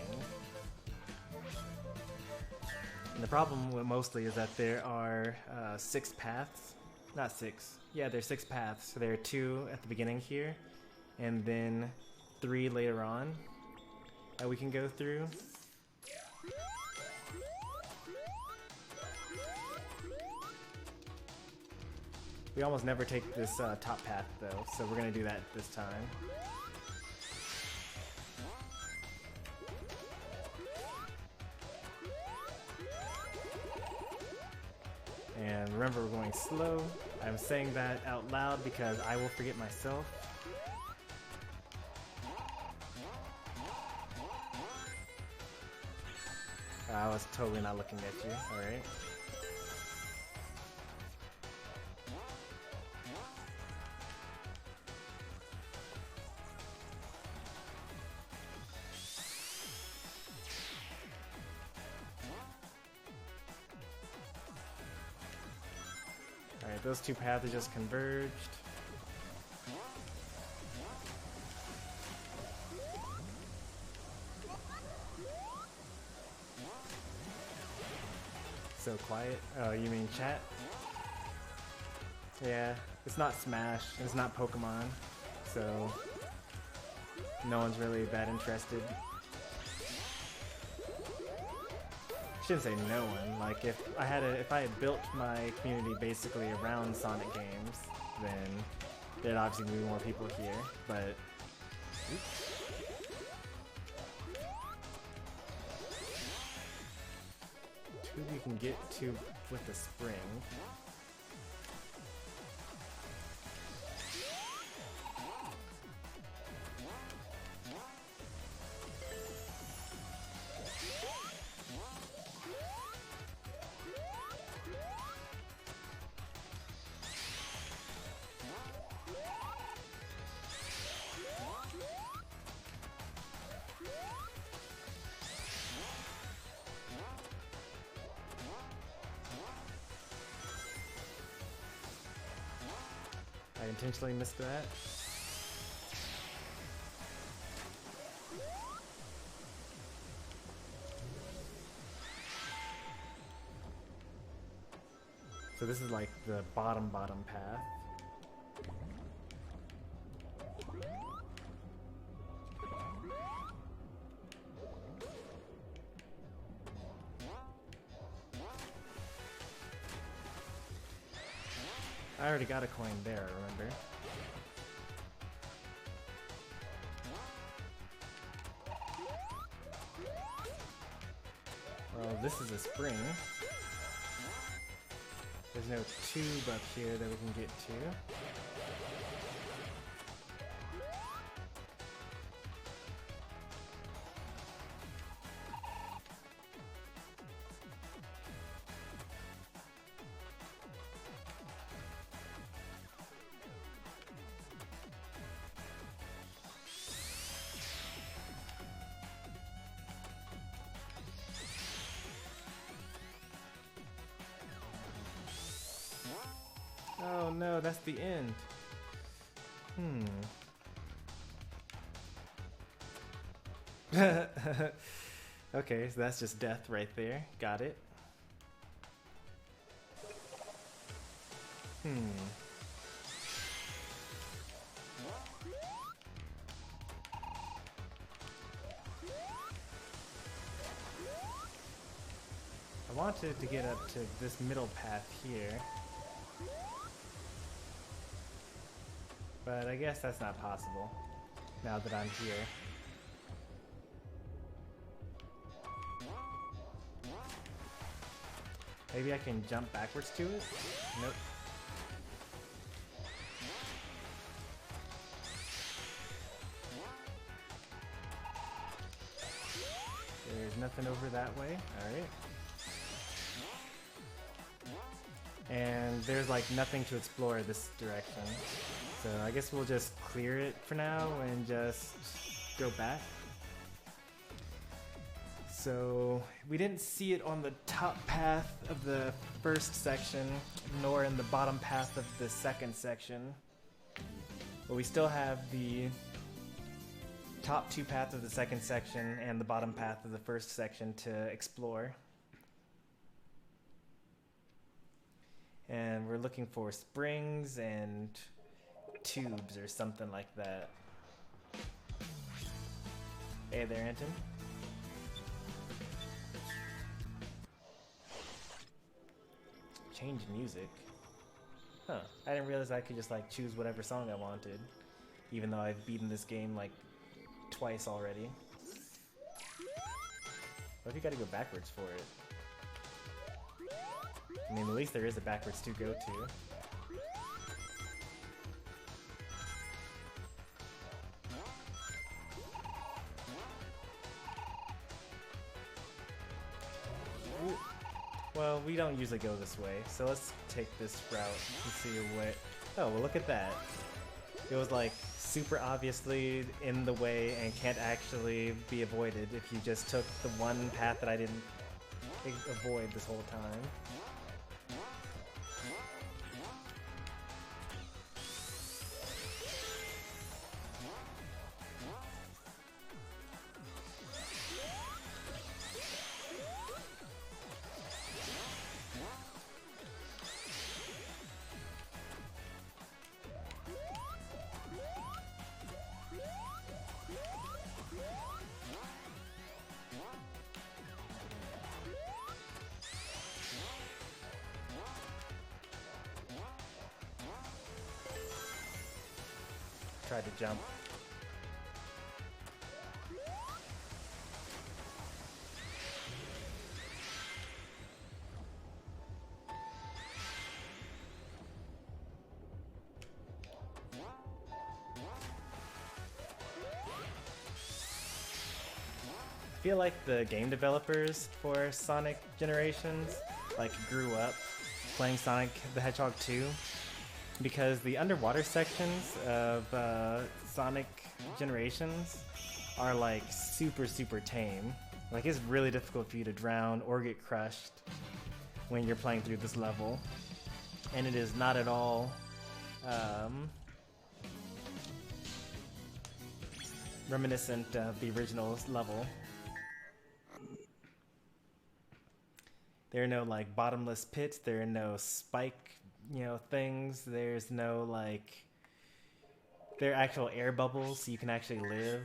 And the problem mostly is that there are 6 paths. Not 6. Yeah, there's 6 paths. So there are 2 at the beginning here, and then 3 later on that we can go through. We almost never take this top path though, so we're gonna do that this time. And remember, we're going slow. I'm saying that out loud because I will forget myself. I was totally not looking at you, alright. Alright, those 2 paths are just converged. So quiet. Oh, you mean chat? Yeah, it's not Smash, it's not Pokemon, so no one's really that interested. Shouldn't say no one. Like if I had built my community basically around Sonic games, then there'd obviously be more people here. But who we can get to with the spring? I intentionally missed that. So this is like the bottom path. I already got a coin there, remember? Well, this is a spring. There's no tube up here that we can get to. Oh no, that's the end. Okay, so that's just death right there. Got it. I wanted to get up to this middle path here. But I guess that's not possible, now that I'm here. Maybe I can jump backwards to it? Nope. There's nothing over that way, alright. And there's like nothing to explore this direction. So I guess we'll just clear it for now and just go back. So we didn't see it on the top path of the first section, nor in the bottom path of the second section. But we still have the top two paths of the second section and the bottom path of the first section to explore. And we're looking for springs and tubes or something like that. Hey there, Anton. Change music. Huh. I didn't realize I could just like choose whatever song I wanted, even though I've beaten this game like twice already. What if you gotta go backwards for it? I mean, at least there is a backwards to go to. Well, we don't usually go this way, so let's take this route and see what... Oh, well look at that. It was like super obviously in the way and can't actually be avoided if you just took the one path that I didn't avoid this whole time. tried to jump. I feel like the game developers for Sonic Generations like grew up playing Sonic the Hedgehog 2 because the underwater sections of Sonic Generations are like super tame. Like it's really difficult for you to drown or get crushed when you're playing through this level, and it is not at all reminiscent of the original level. There are no like bottomless pits, there are no spike, things, there's no like, there are actual air bubbles so you can actually live.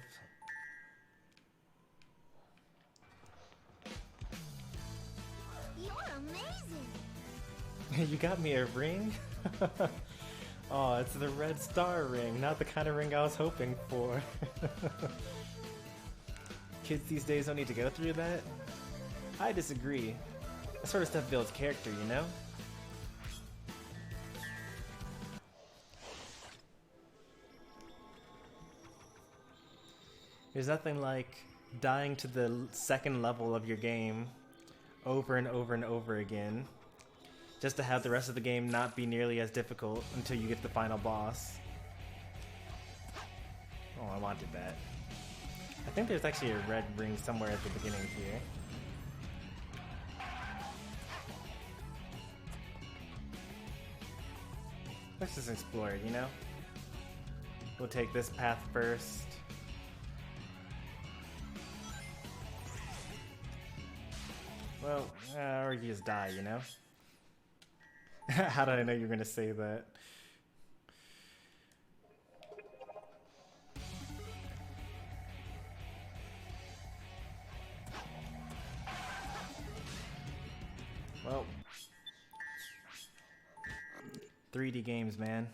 You're amazing. You got me a ring? Oh, it's the red star ring, not the kind of ring I was hoping for. Kids these days don't need to go through that? I disagree. That sort of stuff builds character, you know? There's nothing like dying to the second level of your game over and over and over again, just to have the rest of the game not be nearly as difficult until you get to the final boss. Oh, I wanted that. I think there's actually a red ring somewhere at the beginning here. Let's just explore it, you know? We'll take this path first. Well, or you just die, you know? How did I know you were gonna say that? Well, 3D games, man.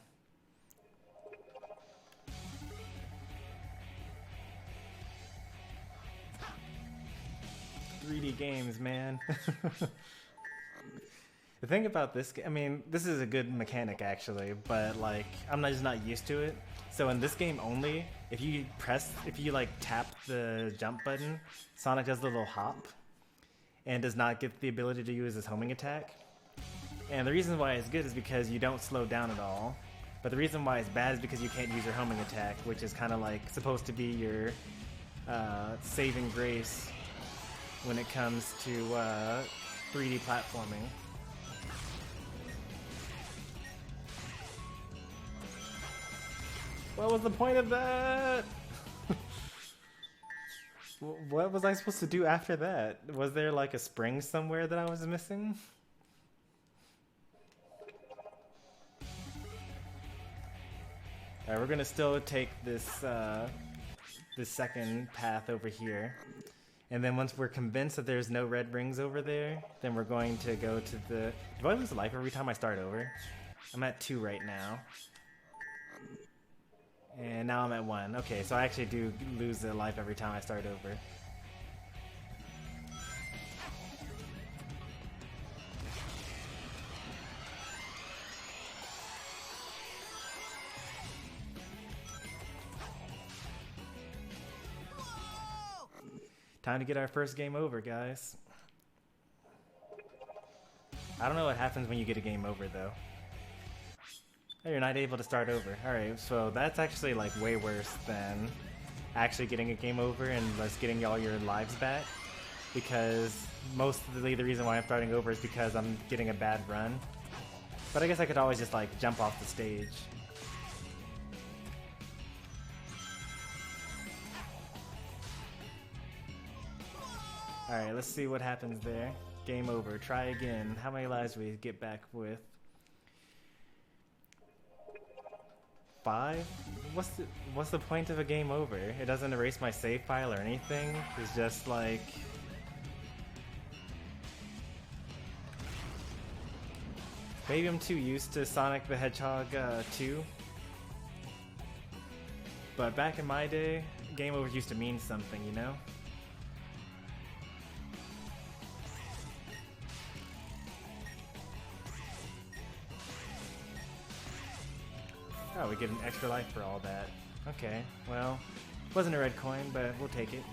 The thing about this, I mean, this is a good mechanic actually, but like, I'm just not used to it. So in this game only, if you like tap the jump button, Sonic does a little hop and does not get the ability to use his homing attack. And the reason why it's good is because you don't slow down at all. But the reason why it's bad is because you can't use your homing attack, which is kind of like supposed to be your saving grace when it comes to 3D platforming. What was the point of that? What was I supposed to do after that? Was there like a spring somewhere that I was missing? Alright, we're gonna still take this this second path over here. And then once we're convinced that there's no red rings over there, then we're going to go to the... Do I lose a life every time I start over? I'm at 2 right now. And now I'm at 1. Okay, so I actually do lose a life every time I start over. Time to get our first game over, guys. I don't know what happens when you get a game over, though. Oh, you're not able to start over. Alright, so that's actually like way worse than actually getting a game over and just getting all your lives back. Because mostly the reason why I'm starting over is because I'm getting a bad run. But I guess I could always just like jump off the stage. Alright, let's see what happens there. Game over. Try again. How many lives do we get back with? 5? What's the point of a game over? It doesn't erase my save file or anything. It's just like... Maybe I'm too used to Sonic the Hedgehog 2. But back in my day, game over used to mean something, you know? Oh, we get an extra life for all that. Okay, well, wasn't a red coin, but we'll take it.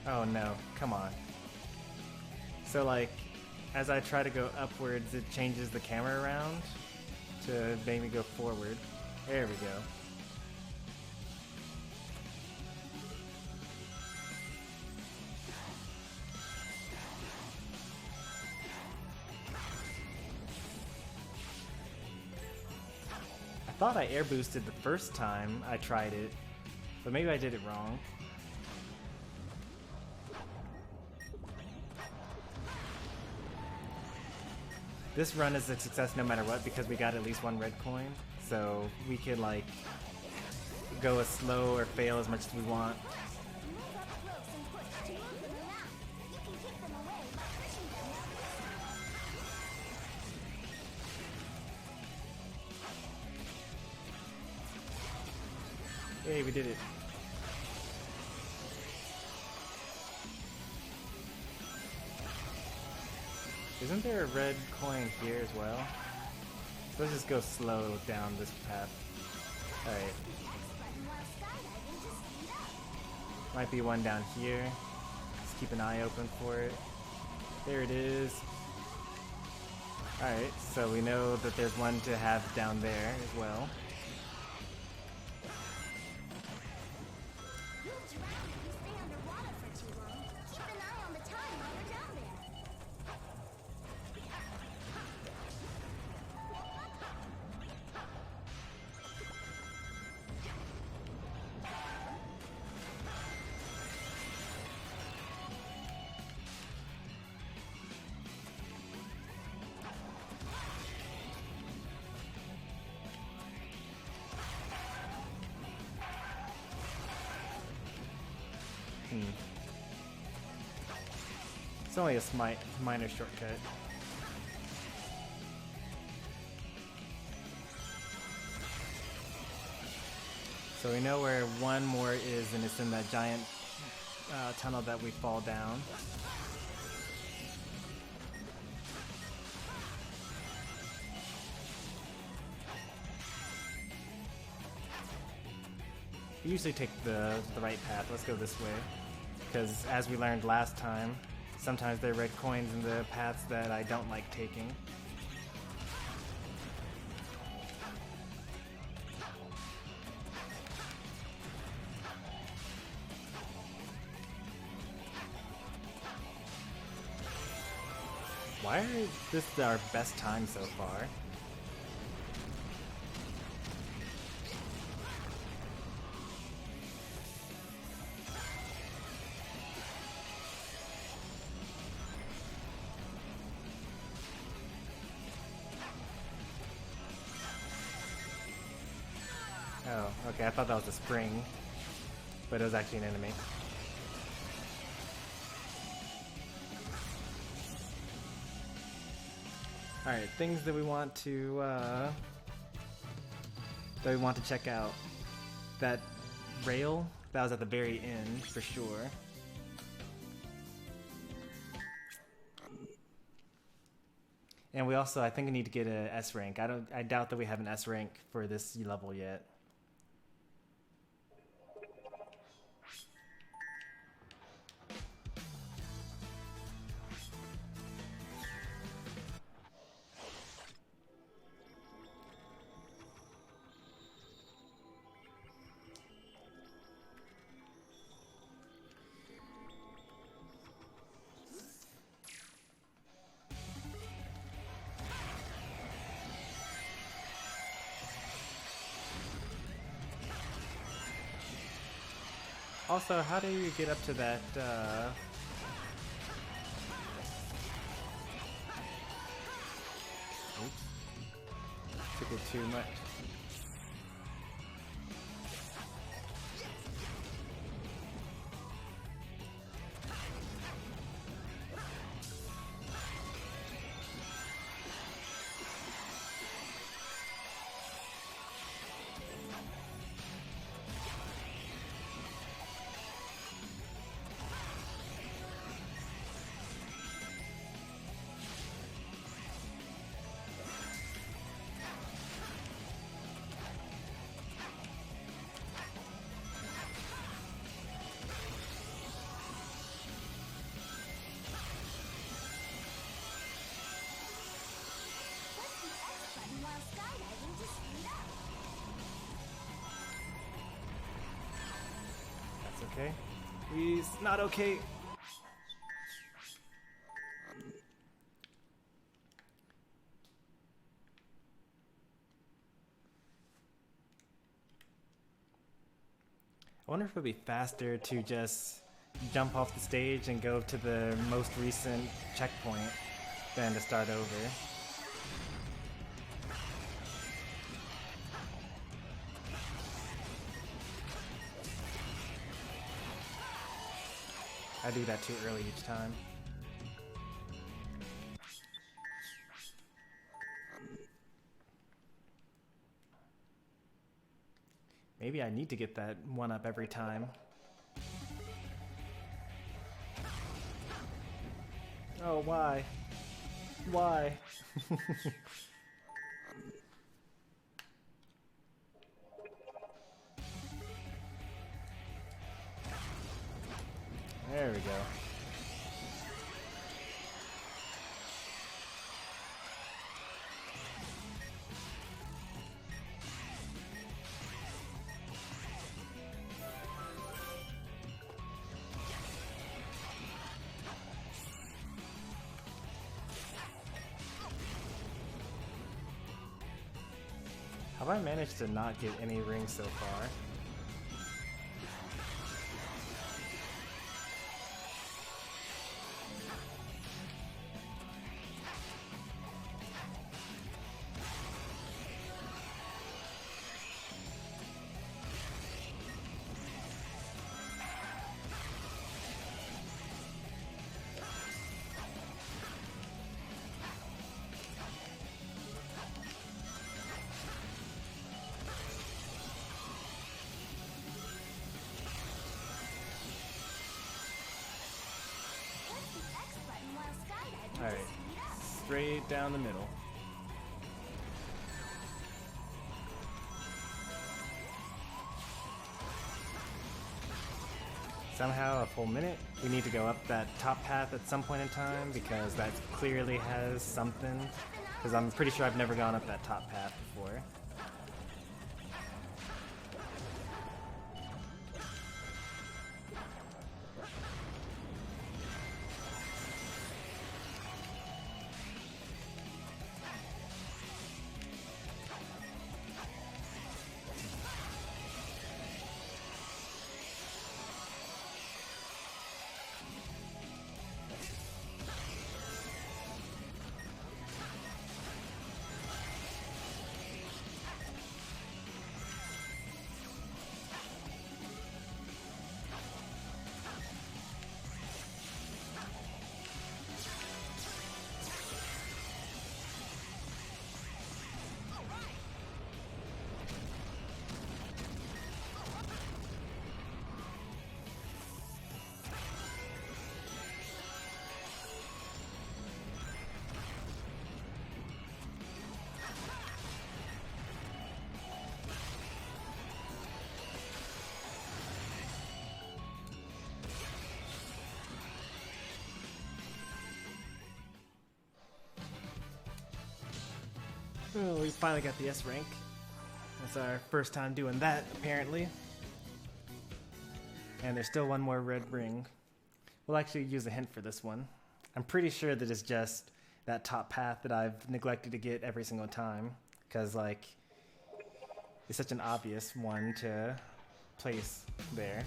Oh no, come on. So like, as I try to go upwards, it changes the camera around to make me go forward. There we go. I thought I air boosted the first time I tried it, but maybe I did it wrong. This run is a success no matter what because we got at least one red coin, so we could like go as slow or fail as much as we want. Hey, we did it. Isn't there a red coin here as well? Let's just go slow down this path. Alright. Might be one down here. Just keep an eye open for it. There it is. Alright, so we know that there's one to have down there as well. It's only a minor shortcut. So we know where one more is, and it's in that giant tunnel that we fall down. We usually take the right path. Let's go this way. Because as we learned last time, sometimes there are red coins in the paths that I don't like taking. Why is this our best time so far? Oh, okay, I thought that was a spring, but it was actually an enemy. Alright, things that we want to check out. That rail, that was at the very end for sure. And we also, I think, need to get a S rank. I doubt that we have an S rank for this level yet. Also, how do you get up to that, Oops. Took it too much. okay. He's not okay. I wonder if it would be faster to just jump off the stage and go to the most recent checkpoint than to start over. I do that too early each time. Maybe I need to get that one up every time. Oh, why? Why? There we go. Have I managed to not get any rings so far? Alright, straight down the middle. Somehow a full minute. We need to go up that top path at some point in time because that clearly has something. Because I'm pretty sure I've never gone up that top path before. Oh, we finally got the S rank. That's our first time doing that, apparently. And there's still one more red ring. We'll actually use a hint for this one. I'm pretty sure that it's just that top path that I've neglected to get every single time. Because, like, it's such an obvious one to place there.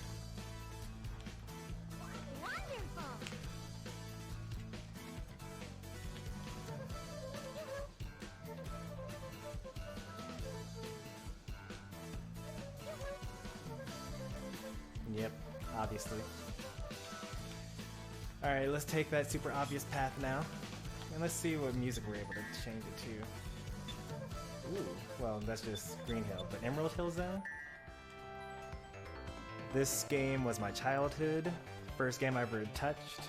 Yep, obviously. Alright, let's take that super obvious path now. And let's see what music we're able to change it to. Ooh, well, that's just Green Hill, but Emerald Hill Zone? This game was my childhood. First game I ever touched.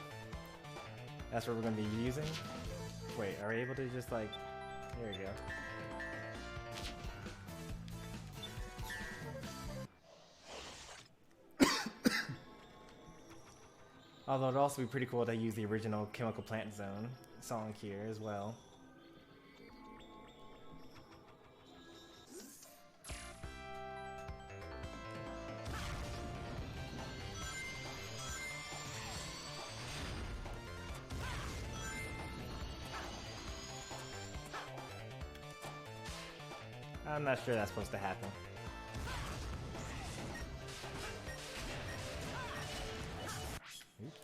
That's what we're going to be using. Wait, are we able to just like... There we go. Although it'd also be pretty cool to use the original Chemical Plant Zone song here as well. I'm not sure that's supposed to happen. Oops.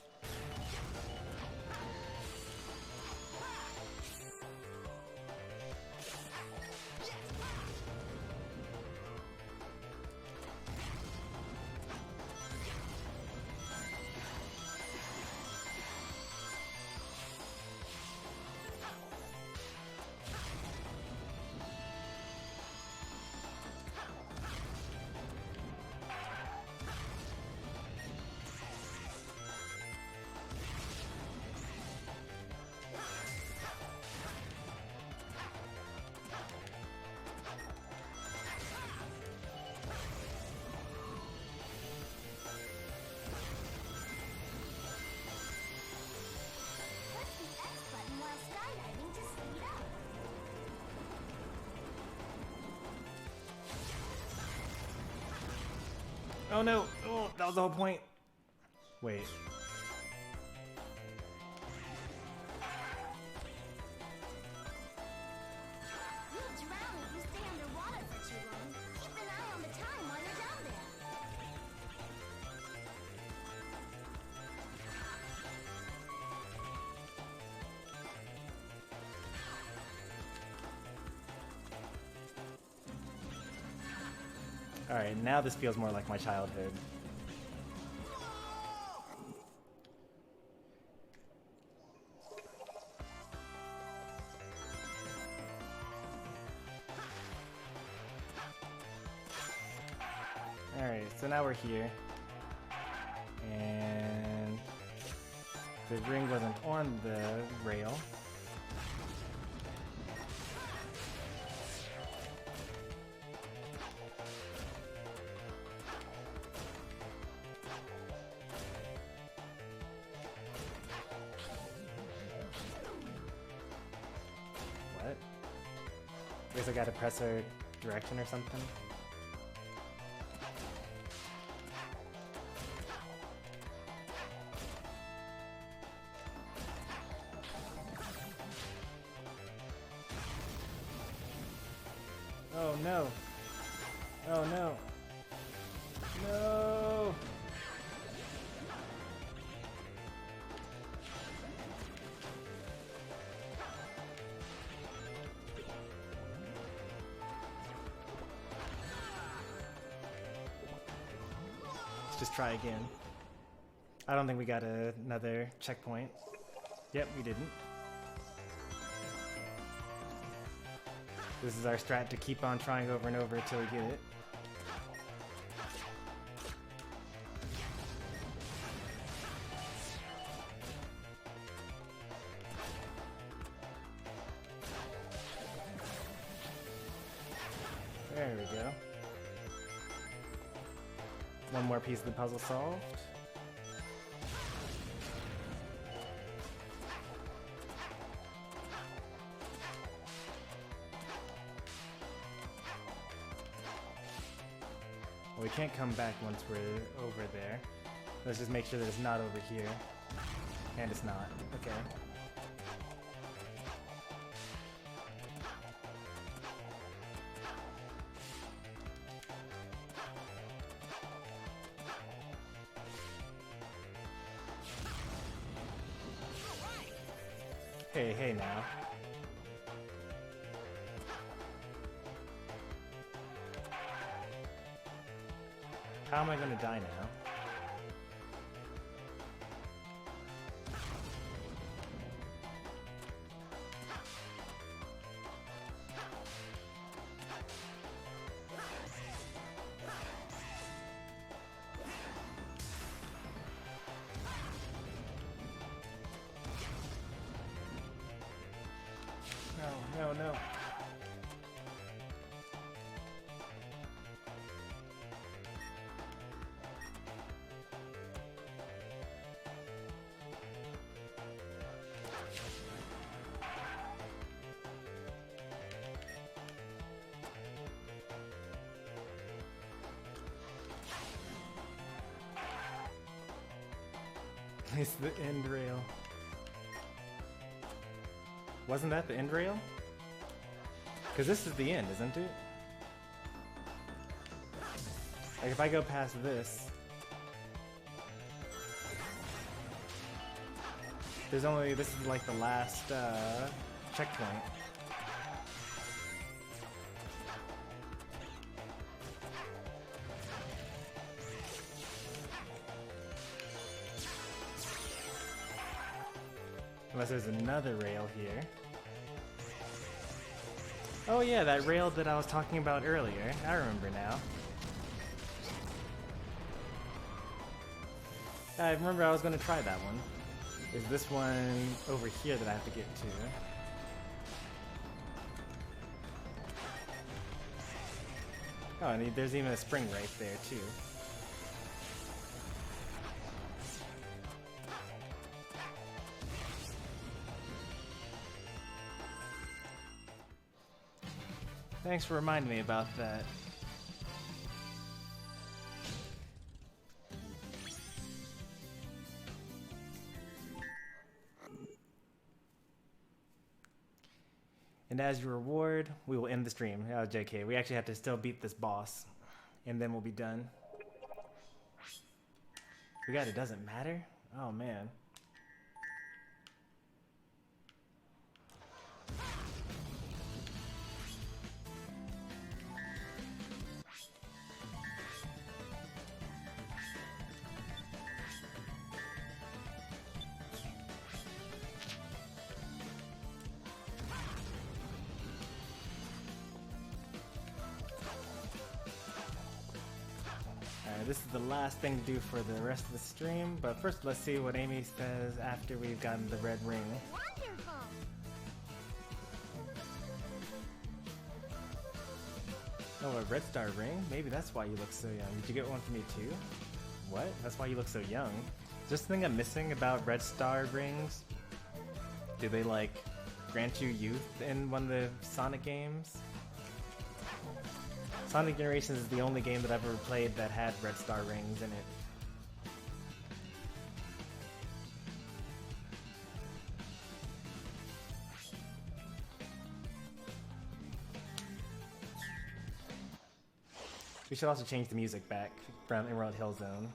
Press the X button while skydiving to speed up. Oh no! Oh, that was the whole point. Wait. You'll drown if you stay underwater for too long. Keep an eye on the time while you're down there. Alright, now this feels more like my childhood. Alright, so now we're here. And the ring wasn't on the rail. What? I guess I gotta press a direction or something? Oh no! Oh no! No! Let's just try again. I don't think we got another checkpoint. Yep, we didn't. This is our strat to keep on trying over and over until we get it. There we go. One more piece of the puzzle solved. Well, we can't come back once we're over there. Let's just make sure that it's not over here. And it's not. Okay. Hey, hey now. How am I gonna die now? No, no, no. It's the end rail. Wasn't that the end rail? Because this is the end, isn't it? Like if I go past this, this is like the last checkpoint. Unless there's another rail here. Oh yeah, that rail that I was talking about earlier. I remember now. I remember I was going to try that one. Is this one over here that I have to get to? Oh, and there's even a spring right there too. Thanks for reminding me about that. And as your reward, we will end the stream. Oh, JK, we actually have to still beat this boss, and then we'll be done. We got it doesn't matter? Oh man. This is the last thing to do for the rest of the stream, but first let's see what Amy says after we've gotten the red ring. Wonderful. Oh, a red star ring? Maybe that's why you look so young. Did you get one for me too? What? That's why you look so young? Is there something I'm missing about red star rings? Do they like grant you youth in one of the Sonic games? Sonic Generations is the only game that I've ever played that had red star rings in it. We should also change the music back from Emerald Hill Zone.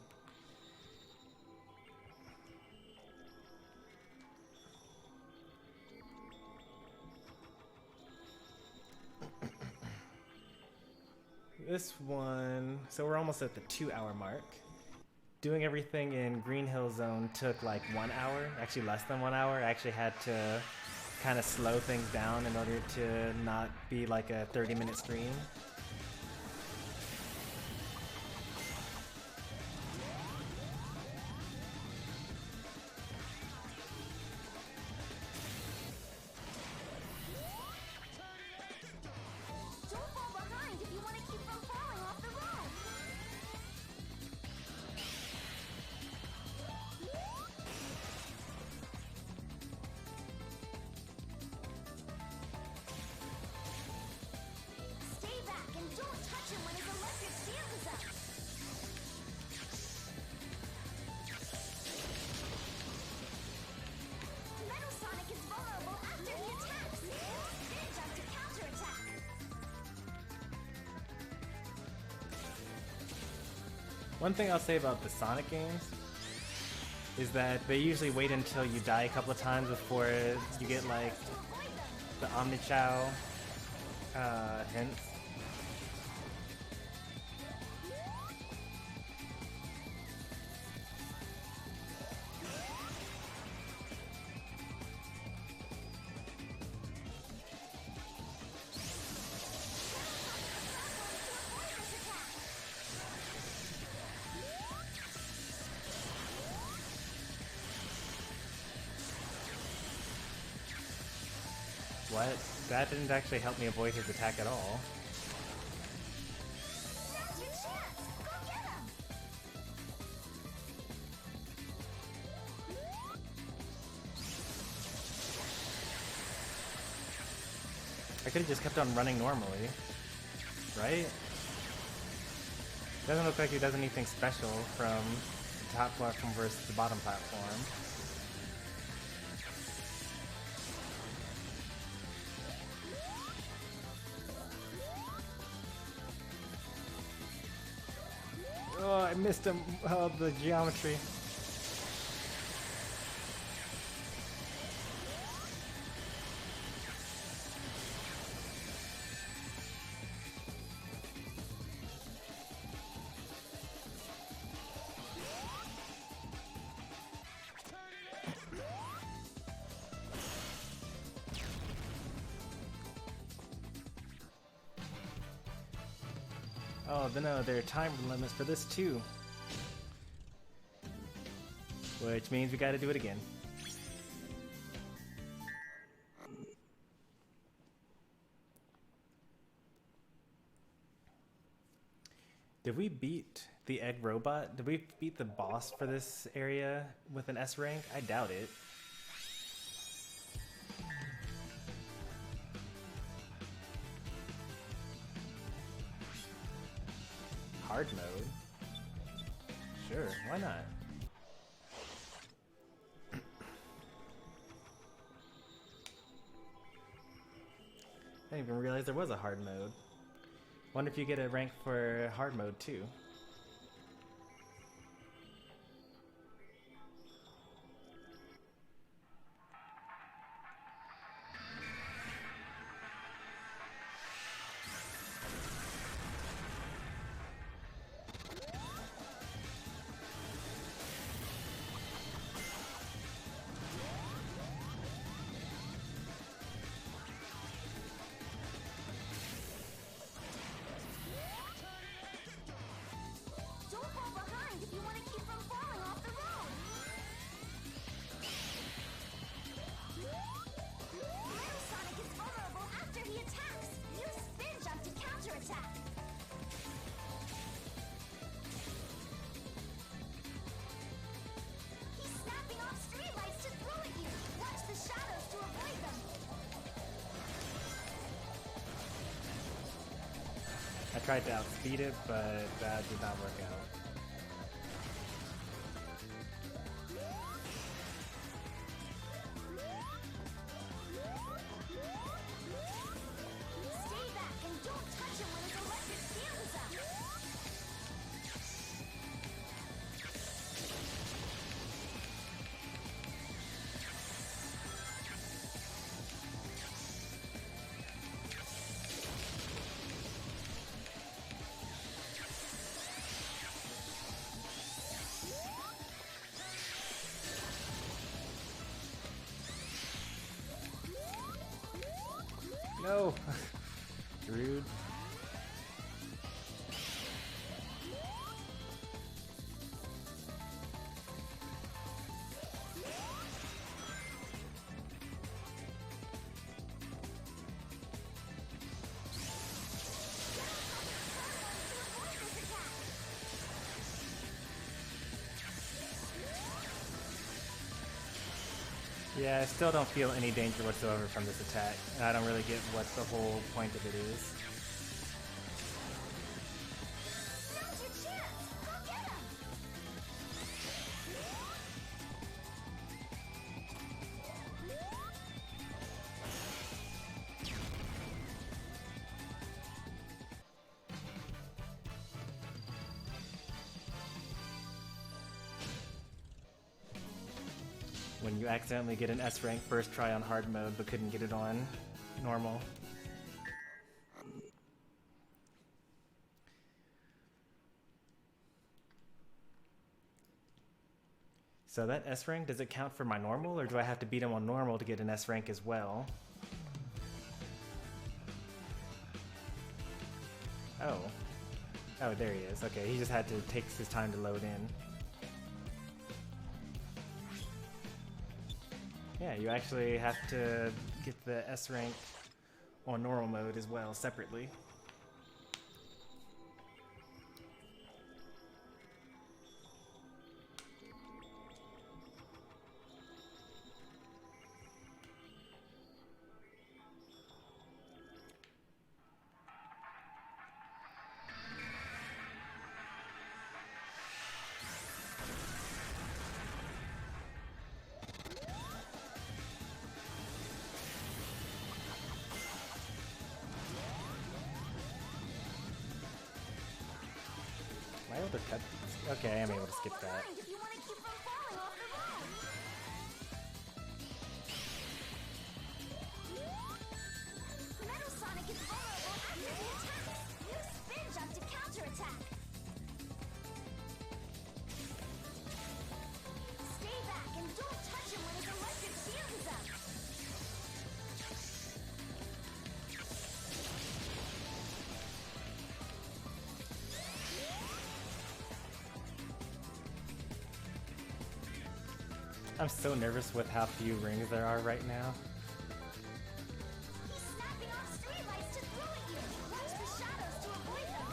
This one, so we're almost at the 2-hour mark. Doing everything in Green Hill Zone took like 1 hour, actually less than 1 hour. I actually had to kind of slow things down in order to not be like a 30-minute stream. One thing I'll say about the Sonic games is that they usually wait until you die a couple of times before you get like the Omnichow hints. What? That didn't actually help me avoid his attack at all. Now's your chance. Go get him. I could have just kept on running normally, right? Doesn't look like he does anything special from the top platform versus the bottom platform. Oh, I missed him. Oh, the geometry. Oh, then there are time limits for this too. Which means we gotta do it again. Did we beat the egg robot? Did we beat the boss for this area with an S rank? I doubt it. Hard mode? Sure, why not? I didn't even realize there was a hard mode. Wonder if you get a rank for hard mode too. I tried to outspeed it, but that did not work out. Stay back and don't touch him when his electric field is up. No! Rude. Yeah, I still don't feel any danger whatsoever from this attack. I don't really get what the whole point of it is. Now's your chance! Go get him! When you accidentally get an S rank first try on hard mode but couldn't get it on normal. So that S rank, does it count for my normal, or do I have to beat him on normal to get an S rank as well? Oh. Oh, there he is. Okay, he just had to take his time to load in. Yeah, you actually have to get the S rank on normal mode as well, separately. able to cut? Okay, I am able to skip that. If you want to keep from falling off the moon. Metal Sonic is vulnerable after the attack. Use spin jump to counterattack. Stay back and don't touch him when his electric shield is up. I'm so nervous with how few rings there are right now. He's snapping off streetlights to throw at you. Watch the shadows to avoid them.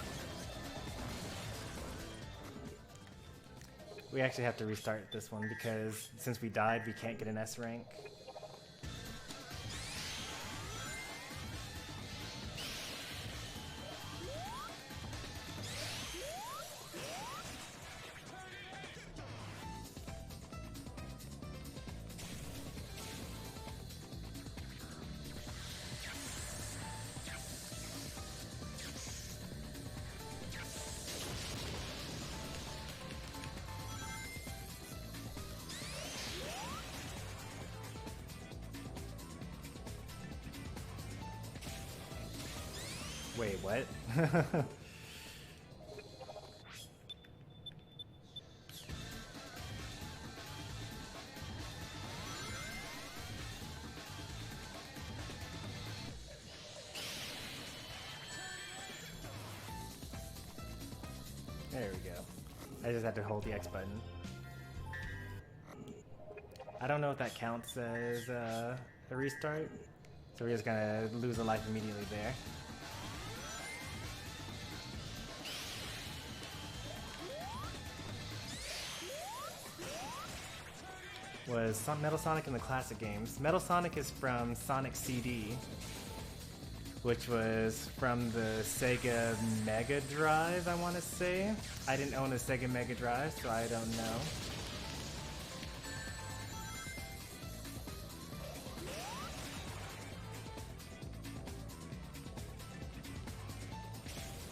We actually have to restart this one because since we died, we can't get an S rank. Wait, what? There we go. I just had to hold the X button. I don't know if that counts as a restart, so we're just gonna lose a life immediately there. Was Metal Sonic in the classic games. Metal Sonic is from Sonic CD, which was from the Sega Mega Drive, I want to say. I didn't own a Sega Mega Drive, so I don't know.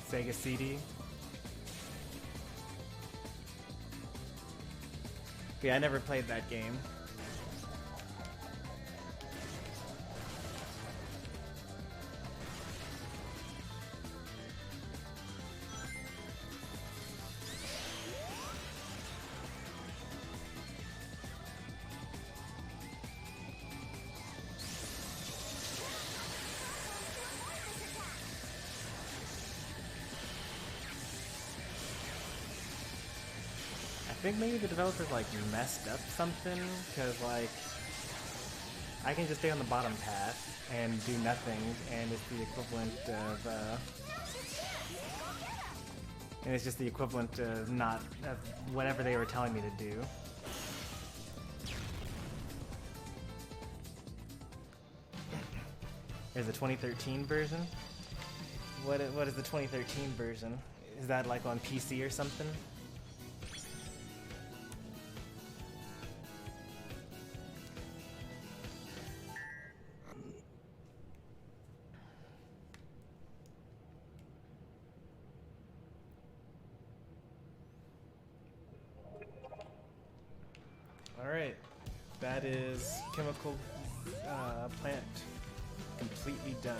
Sega CD. Yeah, I never played that game. I think maybe the developers like messed up something, because like I can just stay on the bottom path and do nothing, and it's the equivalent of and it's just the equivalent of not of whatever they were telling me to do. There's a 2013 version. What is the 2013 version? Is that like on PC or something? Alright, that is Chemical Plant completely done.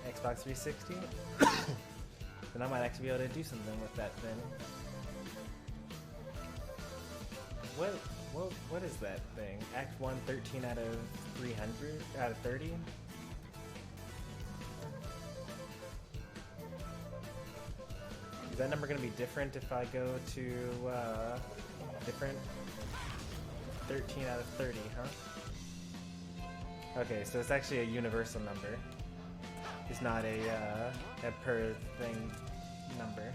Xbox 360. Then I might actually be able to do something with that then. What is that thing? Act 1, 13 out of 300? Out of 30? Is that number going to be different if I go to different? 13 out of 30, huh? Okay, so it's actually a universal number. It's not a per thing number.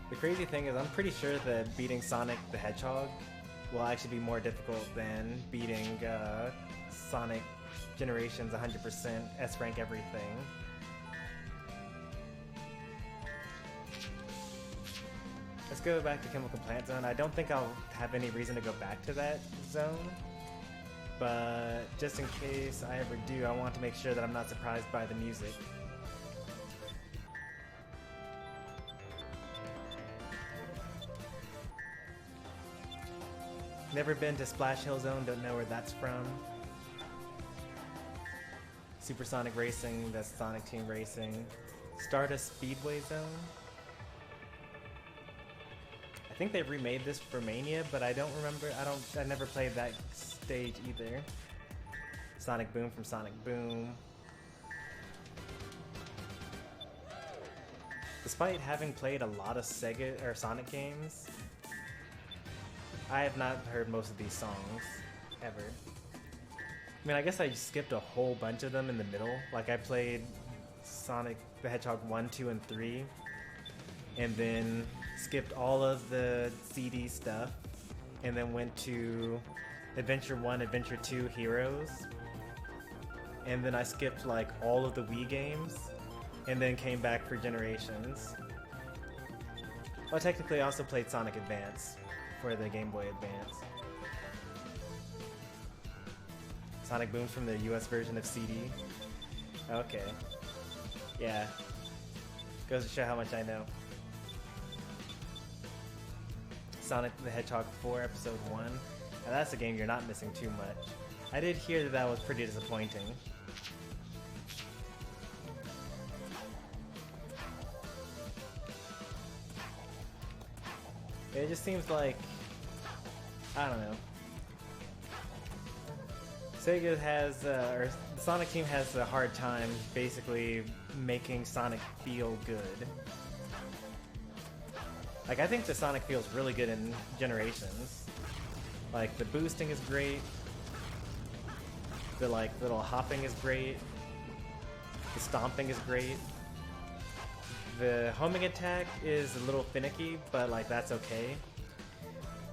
The crazy thing is I'm pretty sure that beating Sonic the Hedgehog will actually be more difficult than beating Sonic Generations 100% S-rank everything. Let's go back to Chemical Plant Zone. I don't think I'll have any reason to go back to that zone, but just in case I ever do, I want to make sure that I'm not surprised by the music. Never been to Splash Hill Zone, don't know where that's from. Supersonic Racing, that's Sonic Team Racing. Stardust Speedway Zone. I think they remade this for Mania, but I don't remember. I never played that stage either. Sonic Boom from Sonic Boom. Despite having played a lot of Sega or Sonic games, I have not heard most of these songs ever. I mean, I guess I skipped a whole bunch of them in the middle. Like I played Sonic the Hedgehog 1, 2, and 3, and then skipped all of the CD stuff, and then went to Adventure 1, Adventure 2, Heroes, and then I skipped like all of the Wii games, and then came back for Generations. Well, technically I also played Sonic Advance for the Game Boy Advance. Sonic Boom's from the US version of CD. Okay. Yeah. Goes to show how much I know. Sonic the Hedgehog 4 Episode 1. Now that's a game you're not missing too much. I did hear that was pretty disappointing. It just seems like, I don't know. Sega has, or the Sonic team has a hard time basically making Sonic feel good. Like, I think the Sonic feels really good in Generations. Like, the boosting is great. The, like, little hopping is great. The stomping is great. The homing attack is a little finicky, but, like, that's okay.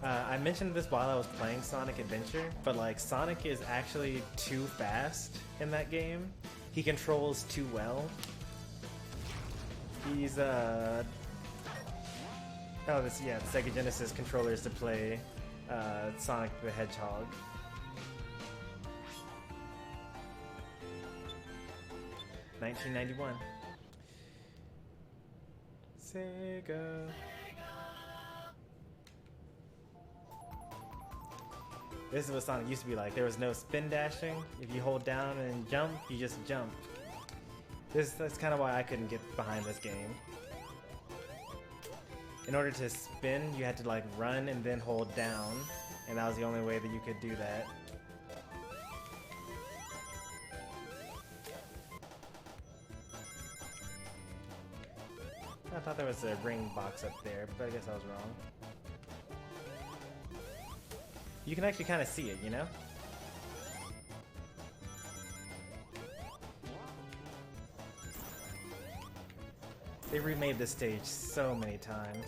I mentioned this while I was playing Sonic Adventure, but, like, Sonic is actually too fast in that game. He controls too well. He's, oh, this, yeah, the Sega Genesis controllers to play Sonic the Hedgehog. $1991. Sega. This is what Sonic used to be like. There was no spin dashing. If you hold down and jump, you just jump. That's kind of why I couldn't get behind this game. In order to spin, you had to like run and then hold down, and that was the only way that you could do that. I thought there was a ring box up there, but I guess I was wrong. You can actually kind of see it, you know? They remade this stage so many times.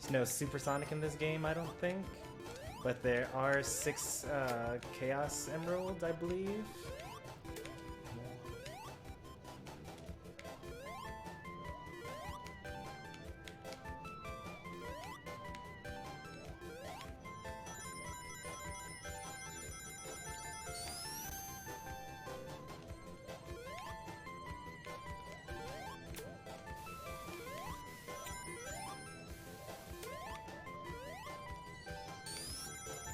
There's no Supersonic in this game, I don't think. But there are 6 Chaos Emeralds, I believe.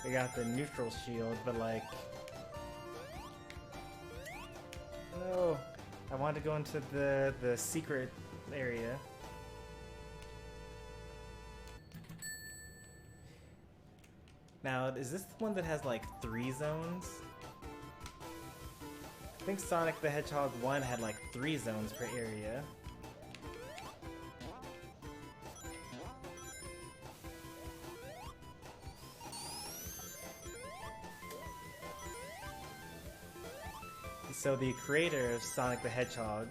They got the neutral shield, but like... No! I want to go into the secret area. Now, is this the one that has like 3 zones? I think Sonic the Hedgehog 1 had like 3 zones per area. So the creator of Sonic the Hedgehog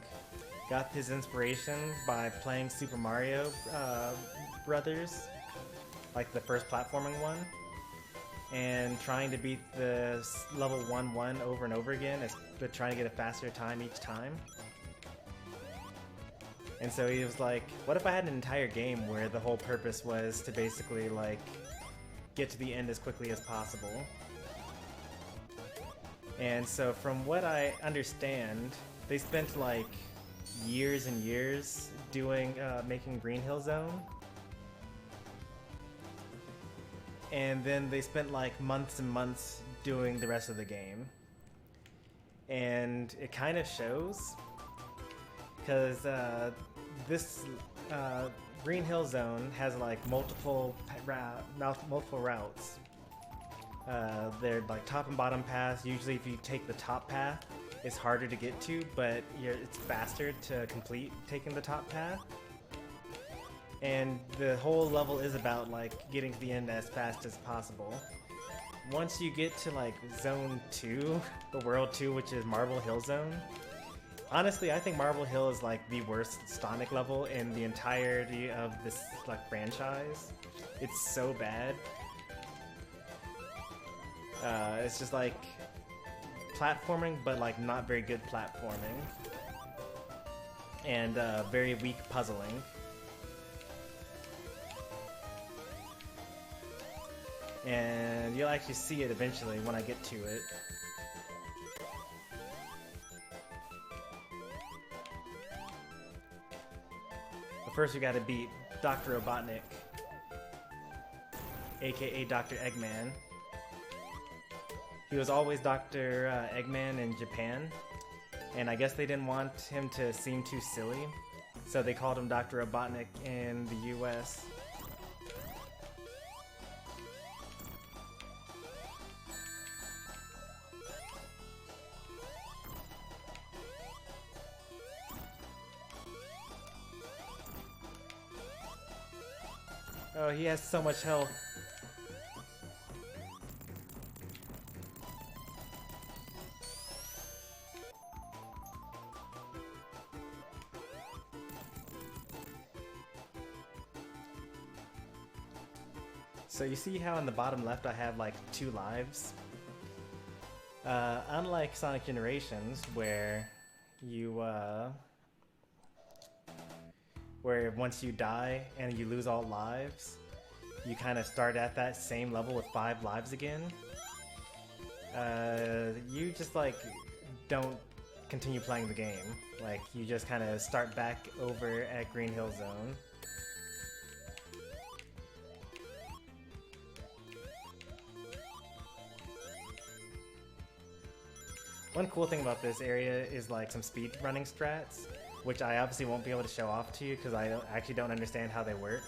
got his inspiration by playing Super Mario Brothers, like the first platforming one, and trying to beat the level 1-1 over and over again, but trying to get a faster time each time. And so he was like, what if I had an entire game where the whole purpose was to basically like get to the end as quickly as possible? And so from what I understand, they spent like years and years doing making Green Hill Zone. and then they spent like months and months doing the rest of the game. And it kind of shows, because this Green Hill Zone has like multiple routes. They're like top and bottom paths. Usually if you take the top path, it's harder to get to, but it's faster to complete taking the top path. And the whole level is about like getting to the end as fast as possible. Once you get to like Zone 2, the World 2, which is Marble Hill Zone, honestly, I think Marble Hill is like the worst Sonic level in the entirety of this like franchise. It's so bad. It's just like platforming, but like not very good platforming, and very weak puzzling. And you'll actually see it eventually when I get to it. But first we gotta beat Dr. Robotnik, aka Dr. Eggman. He was always Dr. Eggman in Japan, and I guess they didn't want him to seem too silly, so they called him Dr. Robotnik in the US. Oh, he has so much health. So you see how in the bottom left I have like 2 lives? Unlike Sonic Generations, where you where once you die and you lose all lives, you kind of start at that same level with 5 lives again. You just like don't continue playing the game. Like you just kind of start back over at Green Hill Zone. One cool thing about this area is like some speed running strats, which I obviously won't be able to show off to you because I actually don't understand how they work.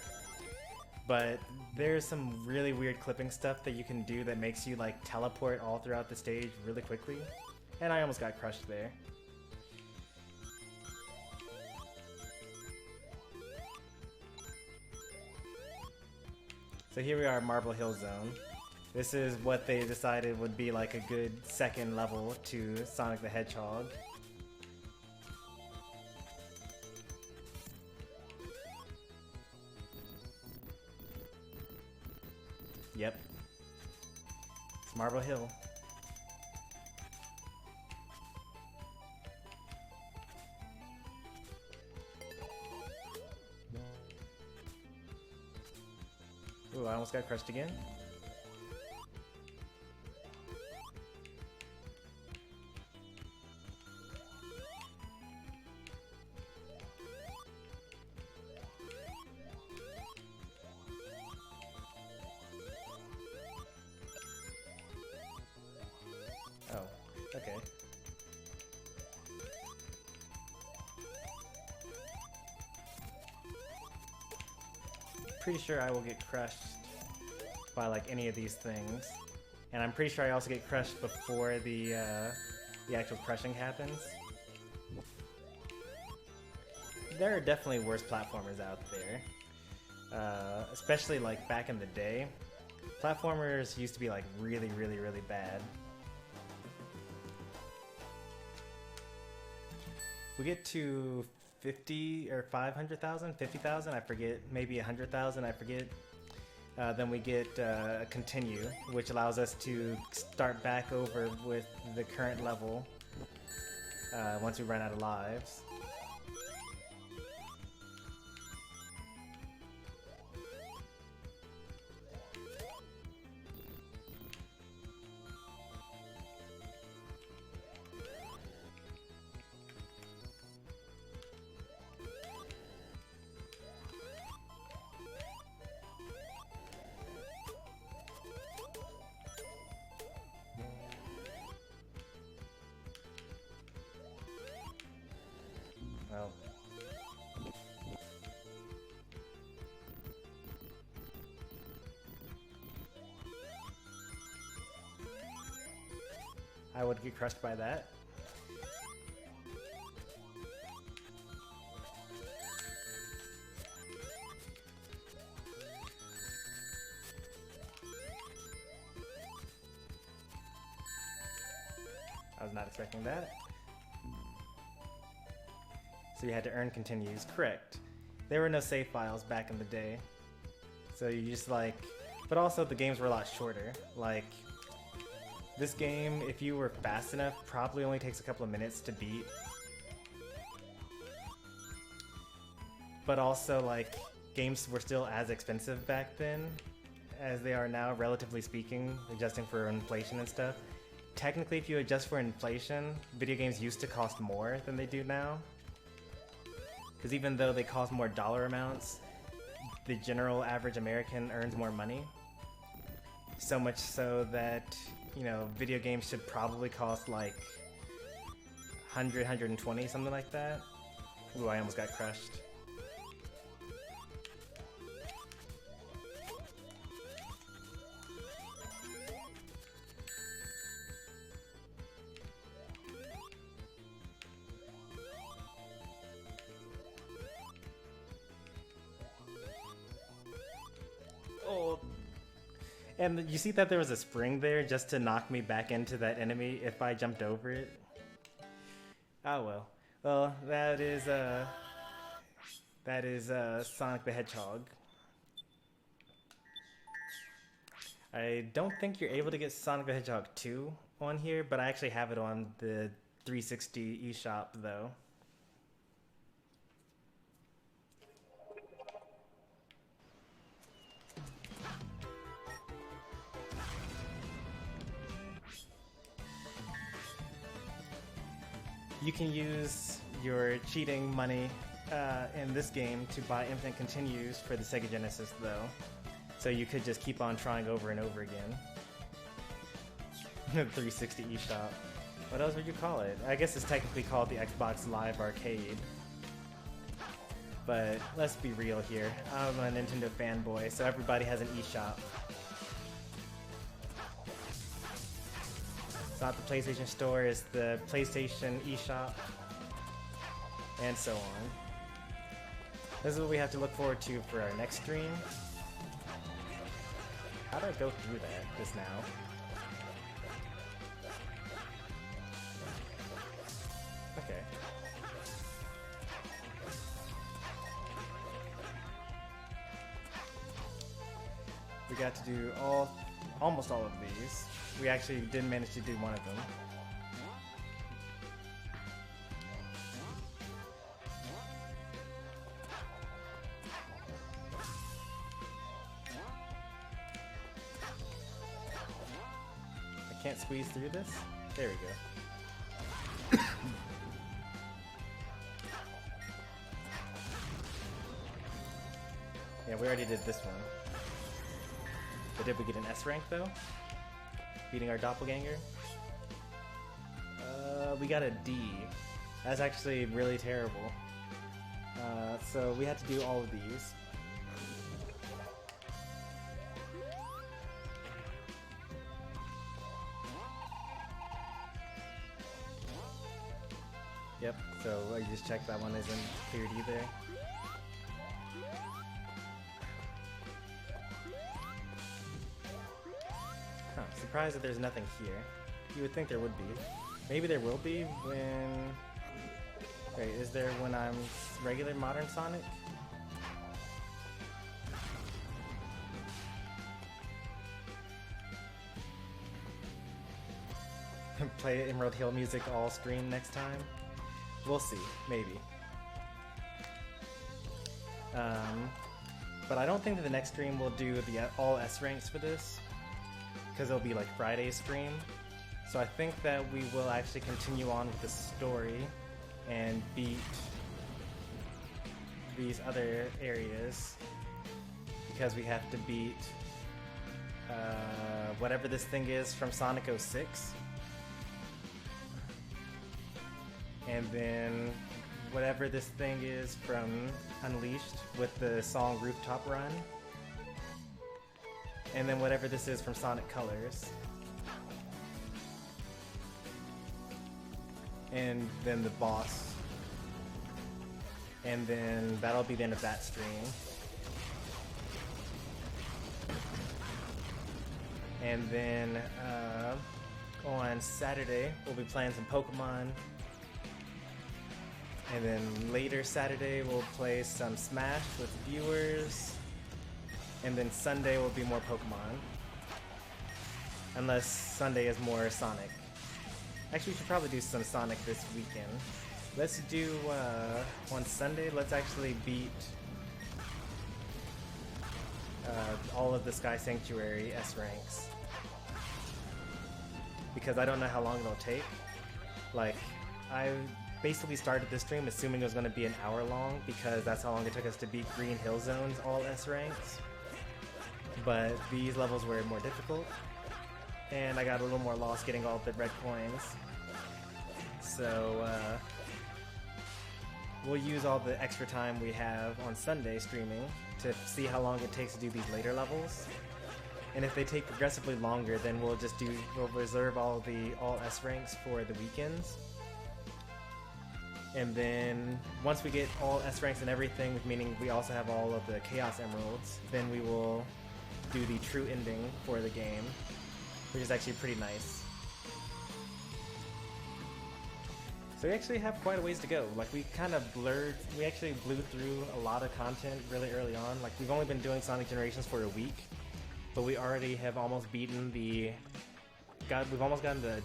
But there's some really weird clipping stuff that you can do that makes you like teleport all throughout the stage really quickly. And I almost got crushed there. So here we are, Marble Hill Zone. This is what they decided would be like a good second level to Sonic the Hedgehog. Yep. It's Marble Hill. Ooh, I almost got crushed again. Oh, okay. Pretty sure I will get crushed by like any of these things, and I'm pretty sure I also get crushed before the actual crushing happens. There are definitely worse platformers out there, especially like back in the day. Platformers used to be like really bad. We get to 50 or 500,000, 50,000, I forget, maybe 100,000, I forget. Then we get continue, which allows us to start back over with the current level once we run out of lives. Well. I would get crushed by that. I was not expecting that. So you had to earn continues. Correct. There were no save files back in the day. So you just like... But also the games were a lot shorter. Like... This game, if you were fast enough, probably only takes a couple of minutes to beat. But also, like, games were still as expensive back then as they are now, relatively speaking, adjusting for inflation and stuff. Technically, if you adjust for inflation, video games used to cost more than they do now. Because even though they cost more dollar amounts, the general average American earns more money. So much so that, you know, video games should probably cost like 100, 120, something like that. Ooh, I almost got crushed. Oh. And you see that there was a spring there just to knock me back into that enemy if I jumped over it? Oh well. Well, that is Sonic the Hedgehog. I don't think you're able to get Sonic the Hedgehog 2 on here, but I actually have it on the 360 eShop though. You can use your cheating money in this game to buy infinite continues for the Sega Genesis though. So you could just keep on trying over and over again. 360 eShop. What else would you call it? I guess it's technically called the Xbox Live Arcade. But let's be real here. I'm a Nintendo fanboy, so everybody has an eShop. It's not the PlayStation Store, it's the PlayStation eShop, and so on. This is what we have to look forward to for our next stream. How do I go through that just now? Okay. We got to do almost all of these. We actually did manage to do one of them. I can't squeeze through this? There we go. Yeah, we already did this one. But did we get an S rank though? Beating our doppelganger? We got a D. That's actually really terrible. So we had to do all of these. Yep, so I just checked that one isn't cleared either. Huh, surprised that there's nothing here. You would think there would be. Maybe there will be when... Wait, is there when I'm regular modern Sonic? Play Emerald Hill music all screen next time? We'll see, maybe. But I don't think that the next stream will do the all S ranks for this, because it'll be like Friday's stream. So I think that we will actually continue on with the story and beat these other areas, because we have to beat whatever this thing is from Sonic 06. And then whatever this thing is from Unleashed with the song Rooftop Run. And then whatever this is from Sonic Colors. And then the boss. And then that'll be the end of that stream. And then on Saturday, we'll be playing some Pokemon. And then later Saturday, we'll play some Smash with viewers. And then Sunday will be more Pokemon. Unless Sunday is more Sonic. Actually, we should probably do some Sonic this weekend. Let's do, on Sunday, let's actually beat all of the Sky Sanctuary S ranks. Because I don't know how long it'll take. Like, I basically started this stream assuming it was going to be an hour long because that's how long it took us to beat Green Hill Zone's all S ranks. But these levels were more difficult, and I got a little more lost getting all the red coins. So, we'll use all the extra time we have on Sunday streaming to see how long it takes to do these later levels. And if they take progressively longer, then we'll reserve all S ranks for the weekends. And then once we get all S ranks and everything, meaning we also have all of the Chaos Emeralds, then we will do the true ending for the game, which is actually pretty nice. So we actually have quite a ways to go. Like, we actually blew through a lot of content really early on. Like, we've only been doing Sonic Generations for a week, but we already have almost beaten we've almost gotten the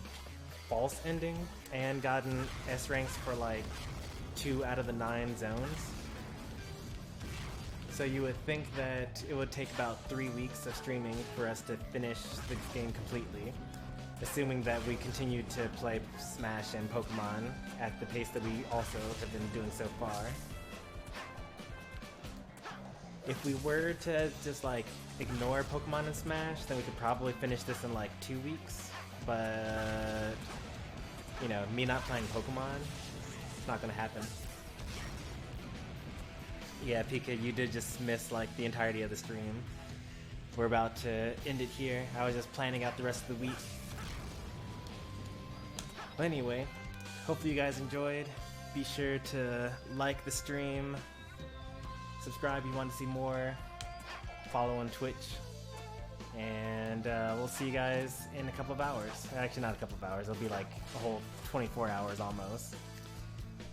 false ending and gotten S ranks for like 2 out of the 9 zones. So you would think that it would take about 3 weeks of streaming for us to finish the game completely, assuming that we continue to play Smash and Pokemon at the pace that we also have been doing so far. If we were to just like ignore Pokemon and Smash, then we could probably finish this in like 2 weeks, but you know, me not playing Pokemon, it's not gonna happen. Yeah, Pika, you did just miss like the entirety of the stream. We're about to end it here. I was just planning out the rest of the week. But anyway, hopefully you guys enjoyed. Be sure to like the stream, subscribe if you want to see more, follow on Twitch, and we'll see you guys in a couple of hours. Actually, not a couple of hours. It'll be like a whole 24 hours almost.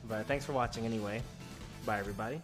But thanks for watching anyway. Bye, everybody.